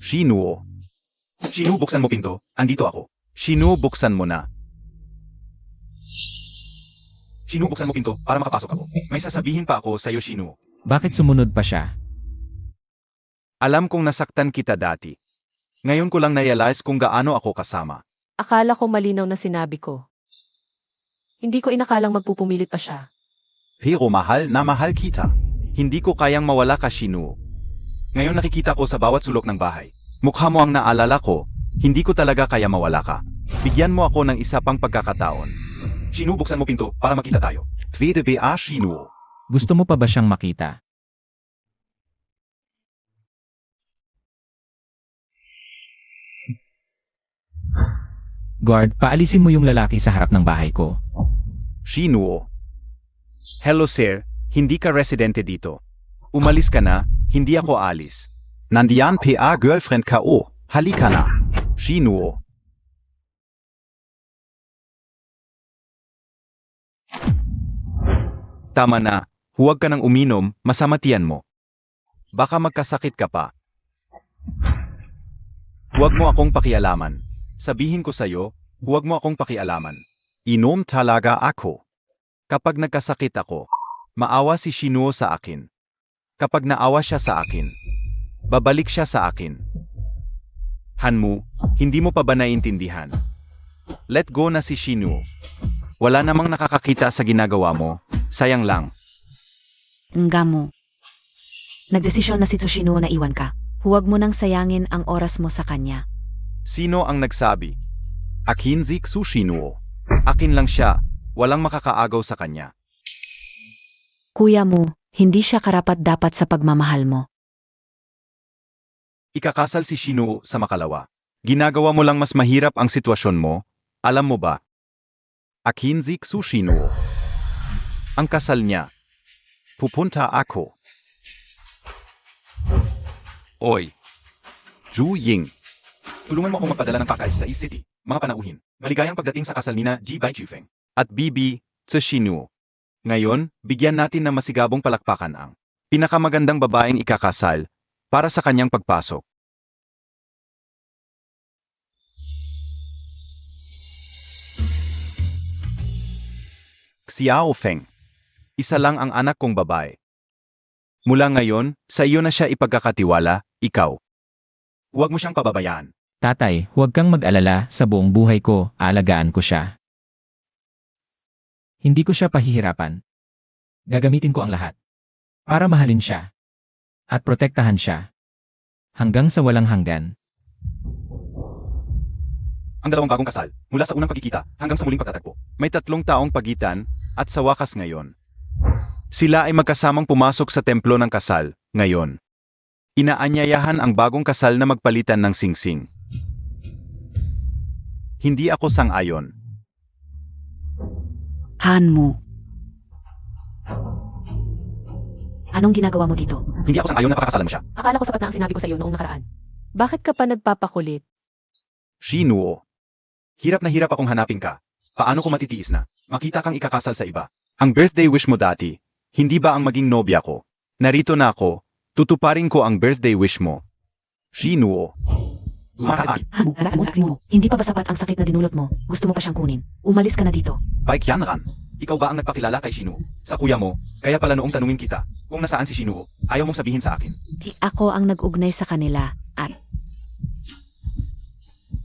Shinuo. Shinuo, buksan mo pinto. Andito ako. Shinuo, buksan mo na. Shinuo, buksan mo pinto para makapasok ako. May sasabihin pa ako sa'yo, Shinuo. Bakit sumunod pa siya? Alam kong nasaktan kita dati. Ngayon ko lang na-realize kung gaano ako kasama. Akala ko malinaw na sinabi ko. Hindi ko inakalang magpupumilit pa siya. Pero mahal na mahal kita. Hindi ko kayang mawala ka, Shinuo. Ngayon nakikita ko sa bawat sulok ng bahay. Mukha mo ang naalala ko. Hindi ko talaga kaya mawala ka. Bigyan mo ako ng isa pang pagkakataon. Shinuo, buksan mo pinto para makita tayo. Pwede ba Shinuo? Gusto mo pa ba siyang makita? Guard, paalisin mo yung lalaki sa harap ng bahay ko. Shinuo. Hello sir, hindi ka residente dito. Umalis ka na, hindi ako alis. Nandiyan PA girlfriend ko. Halika na. Shinuo. Tama na, huwag ka nang uminom, masama tiyan mo. Baka magkasakit ka pa. Huwag mo akong pakialaman. Sabihin ko sa'yo, huwag mo akong pakialaman. Inom talaga ako. Kapag nagkasakit ako, maawa si Shinuo sa akin. Kapag naawa siya sa akin, babalik siya sa akin. Hanmu, hindi mo pa ba naiintindihan? Let go na si Shinuo. Wala namang nakakakita sa ginagawa mo, sayang lang. Nga mo. Nagdesisyon na si Tsushino na iwan ka. Huwag mo nang sayangin ang oras mo sa kanya. Sino ang nagsabi? Akin si Shinuo. Akin lang siya, walang makakaagaw sa kanya. Kuya mo, hindi siya karapat-dapat sa pagmamahal mo. Ikakasal si Shinuo sa makalawa. Ginagawa mo lang mas mahirap ang sitwasyon mo, alam mo ba? Akin si Shinuo. Ang kasal niya. Pupunta ako. Oy, Zhu Ying. tulungan mo akong magpadala ng package sa East City, mga panauhin. Maligayang pagdating sa kasal nina Ji Bai Chufeng at Bibi sa Shinuo. Ngayon, bigyan natin ng masigabong palakpakan ang pinakamagandang babaeng ikakasal para sa kanyang pagpasok. Xiao Feng. Isa lang ang anak kong babae. Mula ngayon, sa iyo na siya ipagkakatiwala, ikaw. Huwag mo siyang pababayaan. Tatay, huwag kang mag-alala, sa buong buhay ko, aalagaan ko siya. Hindi ko siya pahihirapan. Gagamitin ko ang lahat. Para mahalin siya. At protektahan siya. Hanggang sa walang hanggan. Ang dalawang bagong kasal, mula sa unang pagkikita hanggang sa muling pagtatagpo. May 3 taong pagitan, at sa wakas ngayon. Sila ay magkasamang pumasok sa templo ng kasal, ngayon. Inaanyayahan ang bagong kasal na magpalitan ng singsing. Hindi ako sang-ayon. Han mo. Anong ginagawa mo dito? Hindi ako sang-ayon na pakakasalan mo siya. Akala ko sapat na ang sinabi ko sa iyo noong nakaraan. Bakit ka pa nagpapakulit? Shinuo. Hirap na hirap akong hanapin ka. Paano ko matitiis na? Makita kang ikakasal sa iba. Ang birthday wish mo dati, hindi ba ang maging nobya ko? Narito na ako, tutuparin ko ang birthday wish mo. Shinuo. Makasal. Han, hindi pa ba sapat ang sakit na dinulot mo? Gusto mo pa siyang kunin. Umalis ka na dito. Baikyanran. Ikaw ba ang nagpakilala kay Shinuo? Sa kuya mo, kaya pala noong tanungin kita, kung nasaan si Shinuo, ayaw mong sabihin sa akin. Ako ang nag-ugnay sa kanila at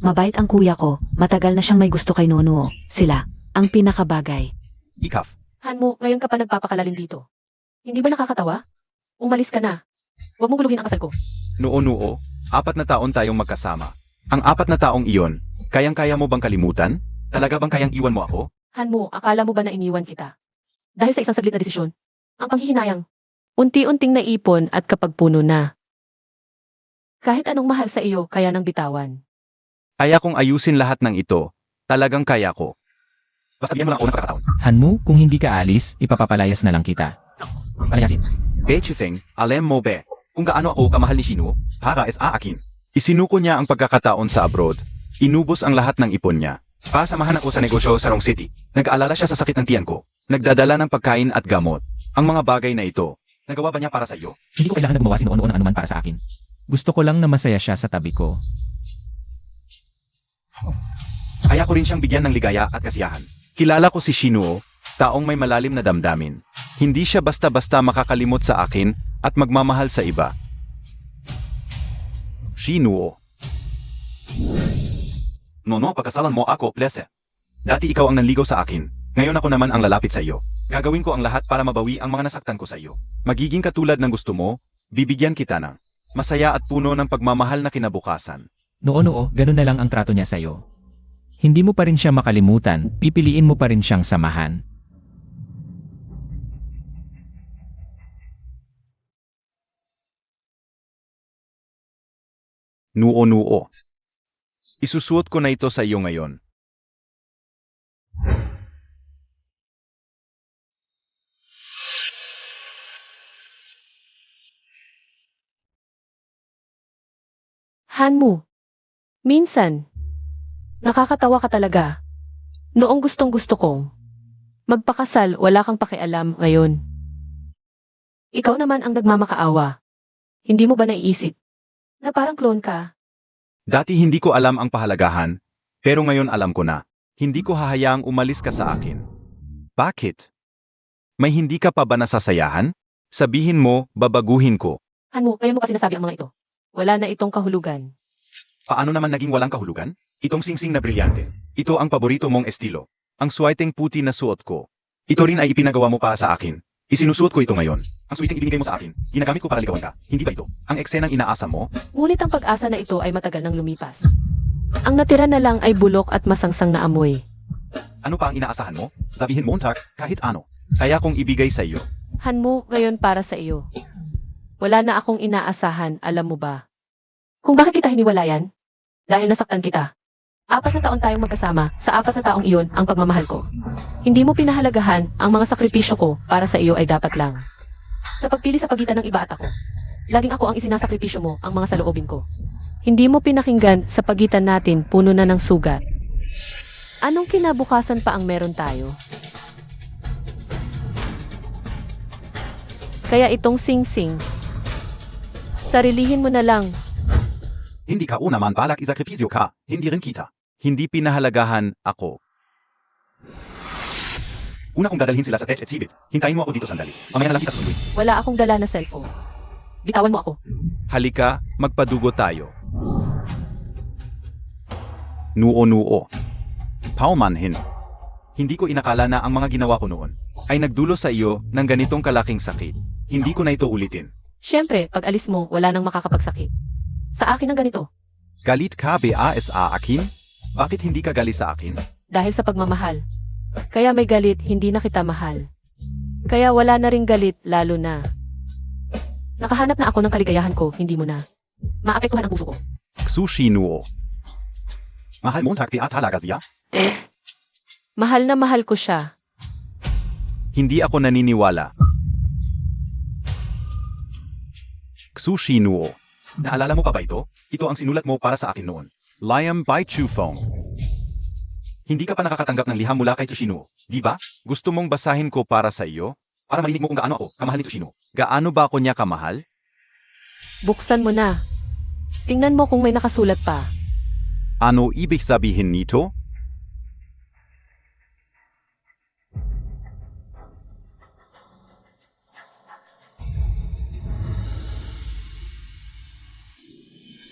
mabait ang kuya ko. Matagal na siyang may gusto kay Nonuo. Sila ang pinakabagay. Ikaf. Hanmo, ngayon ka pa nagpapakalalim dito. Hindi ba nakakatawa? Umalis ka na. Huwag mong guluhin ang kasal ko. Noo, 4 na taon tayong magkasama. Ang 4 na taong iyon, kayang-kaya mo bang kalimutan? Talaga bang kayang iwan mo ako? Hanmo, akala mo ba na iniwan kita? Dahil sa isang saglit na desisyon, ang panghihinayang, unti-unting naipon at kapag puno na. Kahit anong mahal sa iyo, kaya nang bitawan. Kaya kong ayusin lahat ng ito. Talagang kaya ko. Basta bigyan mo lang ako ng pagkakataon. Hanmu, kung hindi ka alis, ipapapalayas na lang kita. Palayasin. Bechifeng, alam mo be, kung gaano ako kamahal ni Shinuo, para sa akin. Isinuko niya ang pagkakataon sa abroad. Inubos ang lahat ng ipon niya. Pasamahan ako sa negosyo sa Rong City. Nag-aalala siya sa sakit ng tiyan ko. Nagdadala ng pagkain at gamot. Ang mga bagay na ito, nagawa ba niya para sa iyo? Hindi ko kailangan na gumawa si noon ng anuman para sa akin. Gusto ko lang na masaya siya sa tabi ko. Kaya ko rin siyang bigyan ng ligaya at kasiyahan. Kilala ko si Shinuo, taong may malalim na damdamin. Hindi siya basta-basta makakalimot sa akin at magmamahal sa iba. Shinuo. Nono, pagkasalan mo ako, blesse. Dati ikaw ang nanligaw sa akin. Ngayon ako naman ang lalapit sa iyo. Gagawin ko ang lahat para mabawi ang mga nasaktan ko sa iyo. Magiging katulad ng gusto mo, bibigyan kita ng masaya at puno ng pagmamahal na kinabukasan. Noo, ganun na lang ang trato niya sa'yo. Hindi mo pa rin siya makalimutan, pipiliin mo pa rin siyang samahan. Nuo. Isusuot ko na ito sa iyo ngayon. Hanmo, minsan, nakakatawa ka talaga. Noong gustong-gusto kong magpakasal, wala kang pakialam ngayon. Ikaw naman ang nagmamakaawa. Hindi mo ba naiisip na parang clone ka? Dati hindi ko alam ang pahalagahan, pero ngayon alam ko na. Hindi ko hahayaang umalis ka sa akin. Bakit? May hindi ka pa ba nasasayahan? Sabihin mo, babaguhin ko. Hanmo, ngayon mo pa sinasabi ang mga ito. Wala na itong kahulugan. Paano naman naging walang kahulugan? Itong singsing na brilyante. Ito ang paborito mong estilo. Ang sweateng puti na suot ko. Ito rin ay ipinagawa mo para sa akin. Isinusuot ko ito ngayon. Ang sweeteng ibinigay mo sa akin, ginagamit ko para ligawan ka. Hindi ba ito? Ang eksenang inaasam mo? Ngunit ang pag-asa na ito ay matagal nang lumipas. Ang natira na lang ay bulok at masangsang na amoy. Ano pa ang inaasahan mo? Sabihin Montag, kahit ano. Kaya kong ibigay sa iyo. Hanmo, ngayon para sa iyo. Wala na akong inaasahan, alam mo ba? Kung bakit kita hiniwalayan? Dahil nasaktan kita. 4 na taon tayong magkasama, sa 4 na taong iyon ang pagmamahal ko. Hindi mo pinahalagahan ang mga sakripisyo ko para sa iyo ay dapat lang. Sa pagpili sa pagitan ng iba at ako, laging ako ang isinasakripisyo mo ang mga saloobin ko. Hindi mo pinakinggan sa pagitan natin puno na ng sugat. Anong kinabukasan pa ang meron tayo? Kaya itong sing-sing, sarilihin mo na lang. Hindi ka una man balak isakripisyo ka, hindi rin kita. Hindi pinahalagahan ako. Una kong dadalhin sila sa Tech Exhibit. Hintayin mo ako dito sandali. Mamaya na lang kita sunduin. Wala akong dala na cellphone. Bitawan mo ako. Halika, magpadugo tayo. Nuo. Paumanhin. Hindi ko inakala na ang mga ginawa ko noon ay nagdulo sa iyo ng ganitong kalaking sakit. Hindi ko na ito ulitin. Siyempre, pag alis mo, wala nang makakapagsakit. Sa akin ang ganito. Galit ka ba sa akin? Bakit hindi ka gali sa akin? Dahil sa pagmamahal. Kaya may galit, hindi na kita mahal. Kaya wala na ring galit, lalo na. Nakahanap na ako ng kaligayahan ko, hindi mo na. Maapektuhan ang puso ko. Shinuo. Mahal Montag talaga siya? Mahal na mahal ko siya. Hindi ako naniniwala. Xushinuo. Naalala mo pa ba ito? Ito ang sinulat mo para sa akin noon. Liam Bai Chufeng. Hindi ka pa nakakatanggap ng liham mula kay Tsushino, di ba? Gusto mong basahin ko para sa iyo? Para marinig mo kung gaano ako kamahal ni Tsushino. Gaano ba ako niya kamahal? Buksan mo na. Tingnan mo kung may nakasulat pa. Ano ibig sabihin nito?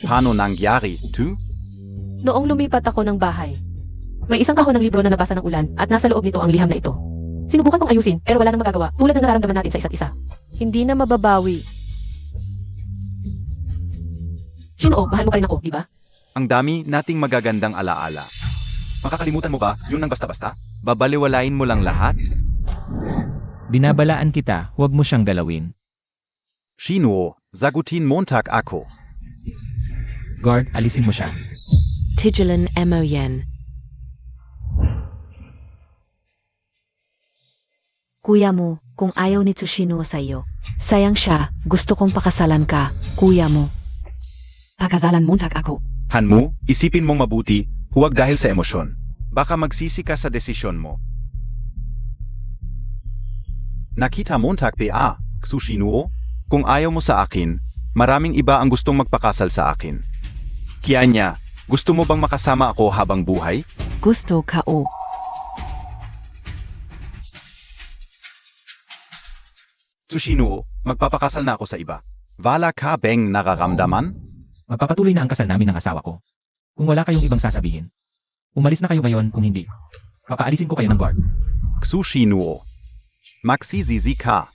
Paano nangyari, tu? Noong lumipat ako ng bahay, may isang kahon ng libro na nabasa ng ulan at nasa loob nito ang liham na ito. Sinubukan kong ayusin pero wala nang magagawa tulad ng nararamdaman natin sa isa't isa. Hindi na mababawi. Shinoo, mahal mo pa rin ako, di ba? Ang dami nating magagandang alaala. Makakalimutan mo ba yun ng basta-basta? Babaliwalain mo lang lahat? Binabalaan kita, huwag mo siyang galawin. Shinuo, zagutin Montag ako. Guard, alisin mo siya. Tigelan Emoyen. Kuya mo, kung ayaw ni Tsushino sa iyo. Sayang siya, gusto kong pakasalan ka, kuya mo. Pakasalan Montag ako. Hanmu, isipin mong mabuti, huwag dahil sa emosyon. Baka magsisi ka sa desisyon mo. Nakita Montag ba, Xushinuo? Kung ayaw mo sa akin, maraming iba ang gustong magpakasal sa akin. Kianya, gusto mo bang makasama ako habang buhay? Gusto ka o. Tsushino, magpapakasal na ako sa iba. Wala ka bang nararamdaman? Magpapatuloy na ang kasal namin ng asawa ko. Kung wala kayong ibang sasabihin. Umalis na kayo ngayon kung hindi. Papaalisin ko kayo ng guard. Xushinuo. Magsisisi ka.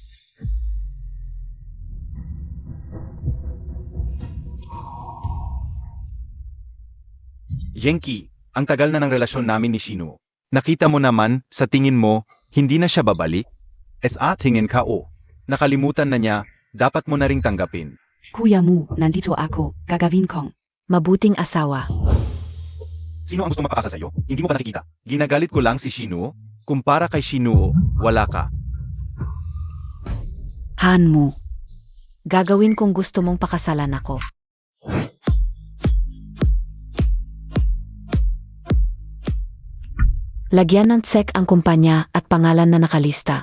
Genki, ang tagal na ng relasyon namin ni Shino. Nakita mo naman, sa tingin mo, hindi na siya babalik? Sa tingin ka o. Nakalimutan na niya, dapat mo na ring tanggapin. Kuya mo, nandito ako, gagawin kong. Mabuting asawa. Sino ang gustong magpakasal sa'yo? Hindi mo ba nakikita? Ginagalit ko lang si Shino. Kumpara kay Shino, wala ka. Han mo. Gagawin kong gusto mong pakasalan ako. Lagyan ng check ang kumpanya at pangalan na nakalista.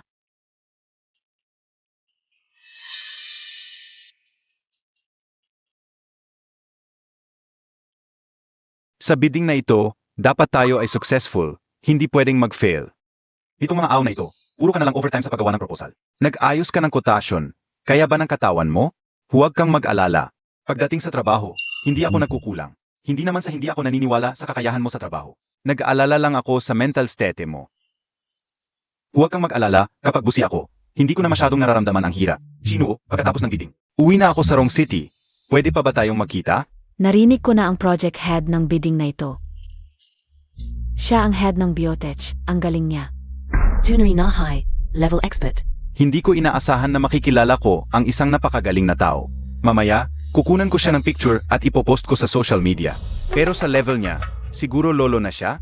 Sa bidding na ito, dapat tayo ay successful, hindi pwedeng mag-fail. Itong mga aw na ito, puro ka na lang overtime sa paggawa ng proposal. Nag-ayos ka ng quotation, kaya ba ng katawan mo? Huwag kang mag-alala. Pagdating sa trabaho, hindi ako nagkukulang. Hindi naman sa hindi ako naniniwala sa kakayahan mo sa trabaho. Nag-aalala lang ako sa mental state mo. Huwag kang mag-alala kapag busi ako. Hindi ko na masyadong nararamdaman ang hirap. Shino, pagkatapos ng bidding. Uwi na ako sa wrong city. Pwede pa ba tayong magkita? Narinig ko na ang project head ng bidding na ito. Siya ang head ng Biotech, ang galing niya. Junri Nahay, level expert. Hindi ko inaasahan na makikilala ko ang isang napakagaling na tao. Mamaya, kukunan ko siya ng picture at ipopost ko sa social media. Pero sa level niya, siguro lolo na siya?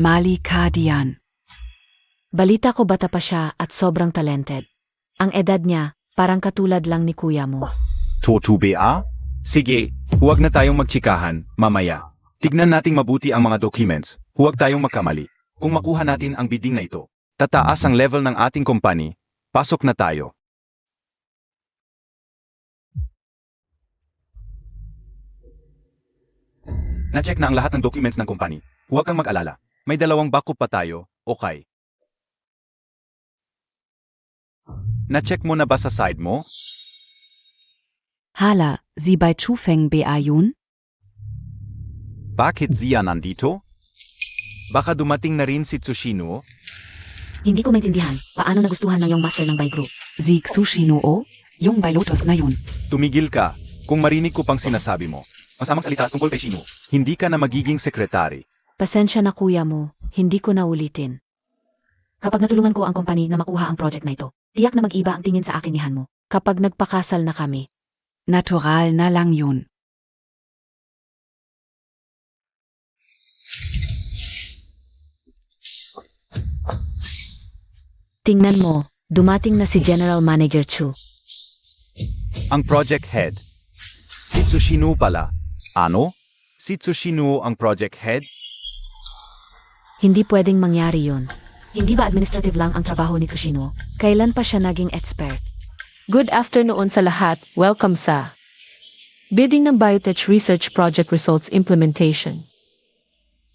Mali ka diyan. Balita ko bata pa siya at sobrang talented. Ang edad niya, parang katulad lang ni kuya mo. Totu ba? Sige, huwag na tayong magtsikahan, mamaya. Tignan nating mabuti ang mga documents, huwag tayong magkamali. Kung makuha natin ang bidding na ito, tataas ang level ng ating company, pasok na tayo. Na-check na ang lahat ng documents ng company. Huwag kang mag-alala. May 2 backup pa tayo, okay. Na-check mo na ba sa side mo? Hala, Sie bei Chufeng ba yun? Bakit siya nandito? Baka dumating na rin si Tsushino. Hindi ko maintindihan, paano nagustuhan ng yung master ng Bai Group? Si Tsushino o? Yung Bai Lotus na yun. Tumigil ka, kung marinig ko pang sinasabi mo. Masamang salita tungkol kay Shino. Hindi ka na magiging sekretary. Pasensya na kuya mo, hindi ko na ulitin. Kapag natulungan ko ang company na makuha ang project na ito, tiyak na mag-iba ang tingin sa akin ni Han mo. Kapag nagpakasal na kami. Natural na lang yun. Tingnan mo, dumating na si General Manager Chu. Ang project head. Si Tsushino pala. Ano? Si Tsushino ang project head? Hindi pwedeng mangyari yun. Hindi ba administrative lang ang trabaho ni Tsushino? Kailan pa siya naging expert? Good afternoon sa lahat. Welcome sa bidding ng Biotech Research Project Results Implementation.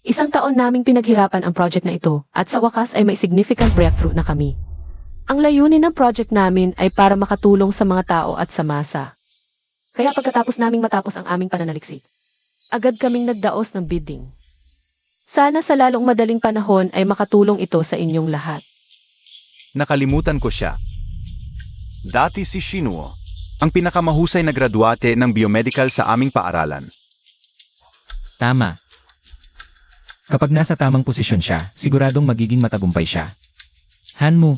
Isang taon naming pinaghirapan ang project na ito at sa wakas ay may significant breakthrough na kami. Ang layunin ng project namin ay para makatulong sa mga tao at sa masa. Kaya pagkatapos naming matapos ang aming pananaliksik, agad kaming nagdaos ng bidding. Sana sa lalong madaling panahon ay makatulong ito sa inyong lahat. Nakalimutan ko siya. Dati si Shinuo, ang pinakamahusay na graduate ng biomedical sa aming paaralan. Tama. Kapag nasa tamang posisyon siya, siguradong magiging matagumpay siya. Hanmu,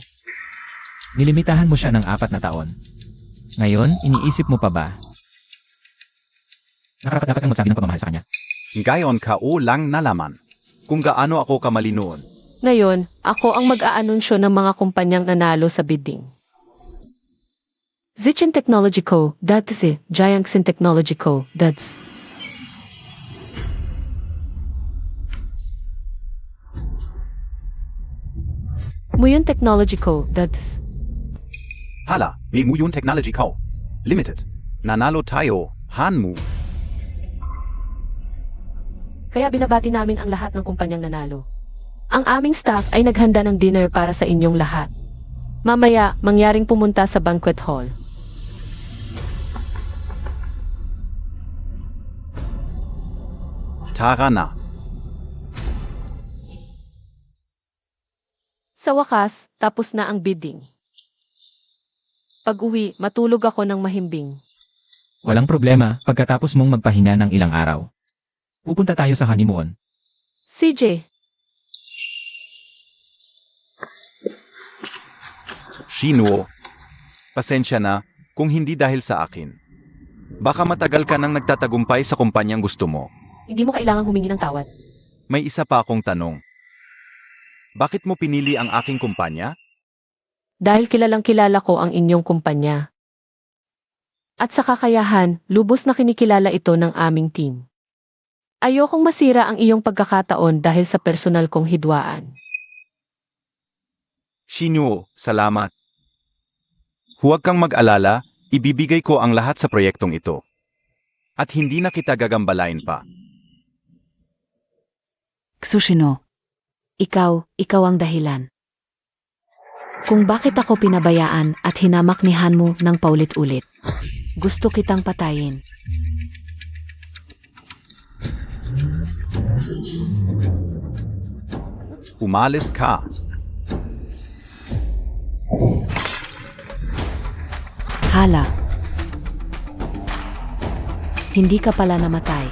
nilimitahan mo siya ng 4 na taon. Ngayon, iniisip mo pa ba? Nakarapat-dapat kang magsabi ng pagmamahal sa kanya. Ngayon ka o lang nalaman kung gaano ako kamali noon. Ngayon, ako ang mag-aanunsyo ng mga kumpanyang nanalo sa bidding. Zichin Technology Co., Datsi, Jiangxin Technology Co., Dads. Muyon Technology Co., Dads. Hala, may Muyon Technology Co. Limited. Nanalo tayo, Hanmu. Kaya binabati namin ang lahat ng kumpanyang nanalo. Ang aming staff ay naghanda ng dinner para sa inyong lahat. Mamaya, mangyaring pumunta sa banquet hall. Tara na. Sa wakas, tapos na ang bidding. Pag-uwi, matulog ako ng mahimbing. Walang problema, pagkatapos mong magpahinga ng ilang araw. Pupunta tayo sa honeymoon. CJ, Shinuo, pasensya na kung hindi dahil sa akin. Baka matagal ka nang nagtatagumpay sa kumpanyang gusto mo. hindi mo kailangang humingi ng tawad. May isa pa akong tanong. Bakit mo pinili ang aking kumpanya? Dahil kilalang kilala ko ang inyong kumpanya. At sa kakayahan, lubos na kinikilala ito ng aming team. Ayokong masira ang iyong pagkakataon dahil sa personal kong hidwaan. Shinuo, salamat. Huwag kang mag-alala, ibibigay ko ang lahat sa proyektong ito. At hindi na kita gagambalain pa. Tsushino, ikaw ang dahilan. Kung bakit ako pinabayaan at hinamak ni Hanmu ng paulit-ulit. Gusto kitang patayin. Umalis ka. Hala. Hindi ka pala namatay.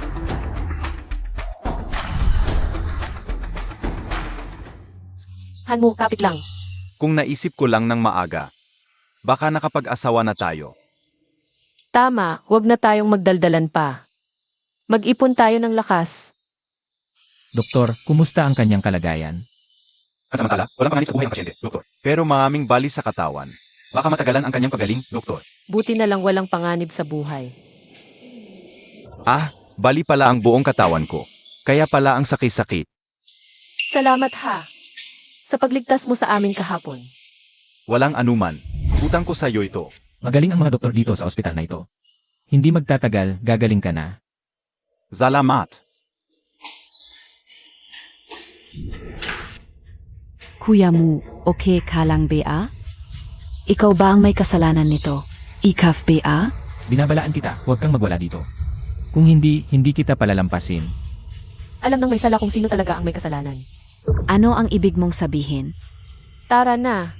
Hanmu, kapit lang. Kung naisip ko lang ng maaga, baka nakapag-asawa na tayo. Tama, huwag na tayong magdaldalan pa. Mag-ipon tayo ng lakas. Doktor, kumusta ang kanyang kalagayan? At samantala, walang panganib sa buhay ng pasyente, doktor. Pero maraming bali sa katawan. Baka matagalan ang kanyang pagaling, doktor. Buti na lang walang panganib sa buhay. Ah, bali pala ang buong katawan ko. Kaya pala ang sakit-sakit. Salamat ha. Sa pagligtas mo sa amin kahapon. Walang anuman. Utang ko sa iyo ito. Magaling ang mga doktor dito sa ospital na ito. Hindi magtatagal, gagaling ka na. Salamat. Kuya Mu, okay ka lang ba? Ikaw ba ang may kasalanan nito? Ikaf ba? Binabalaan kita, huwag kang magwala dito. Kung hindi kita palalampasin. Alam ng may sala kung sino talaga ang may kasalanan. Ano ang ibig mong sabihin? Tara na.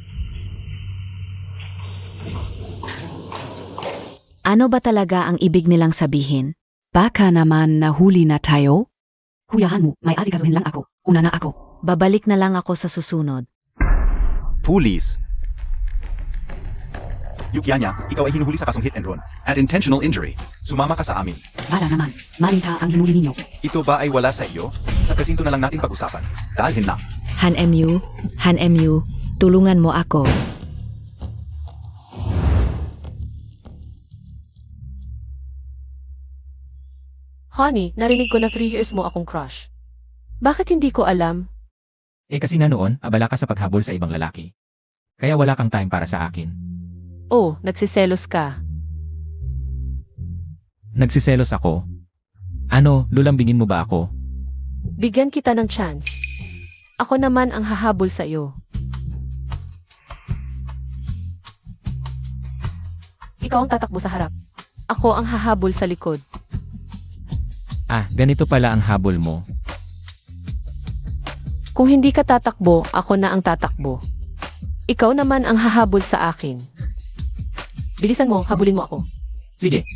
Ano ba talaga ang ibig nilang sabihin? Baka naman nahuli na tayo? Kuya Hanmu, may asikasuhin lang ako. Una na ako. Babalik na lang ako sa susunod. Pulis. Yukianya, ikaw ay hinuhuli sa kasong hit and run at intentional injury. Sumama ka sa amin. Bala naman, malinta ang hinuli ninyo. Ito ba ay wala sa iyo? Sa presinto na lang natin pag-usapan. Dalhin na. Han MU, tulungan mo ako. Honey, narinig ko na 3 years mo akong crush. Bakit hindi ko alam? Eh kasi na noon, abala ka sa paghabol sa ibang lalaki. Kaya wala kang time para sa akin. Oh, nagsiselos ka. Nagsiselos ako. Ano, lulambingin mo ba ako? Bigyan kita ng chance. Ako naman ang hahabol sa iyo. Ikaw ang tatakbo sa harap. Ako ang hahabol sa likod. Ah, ganito pala ang habol mo. Kung hindi ka tatakbo, ako na ang tatakbo. Ikaw naman ang hahabol sa akin. Bilisan mo, habulin mo ako. Sige,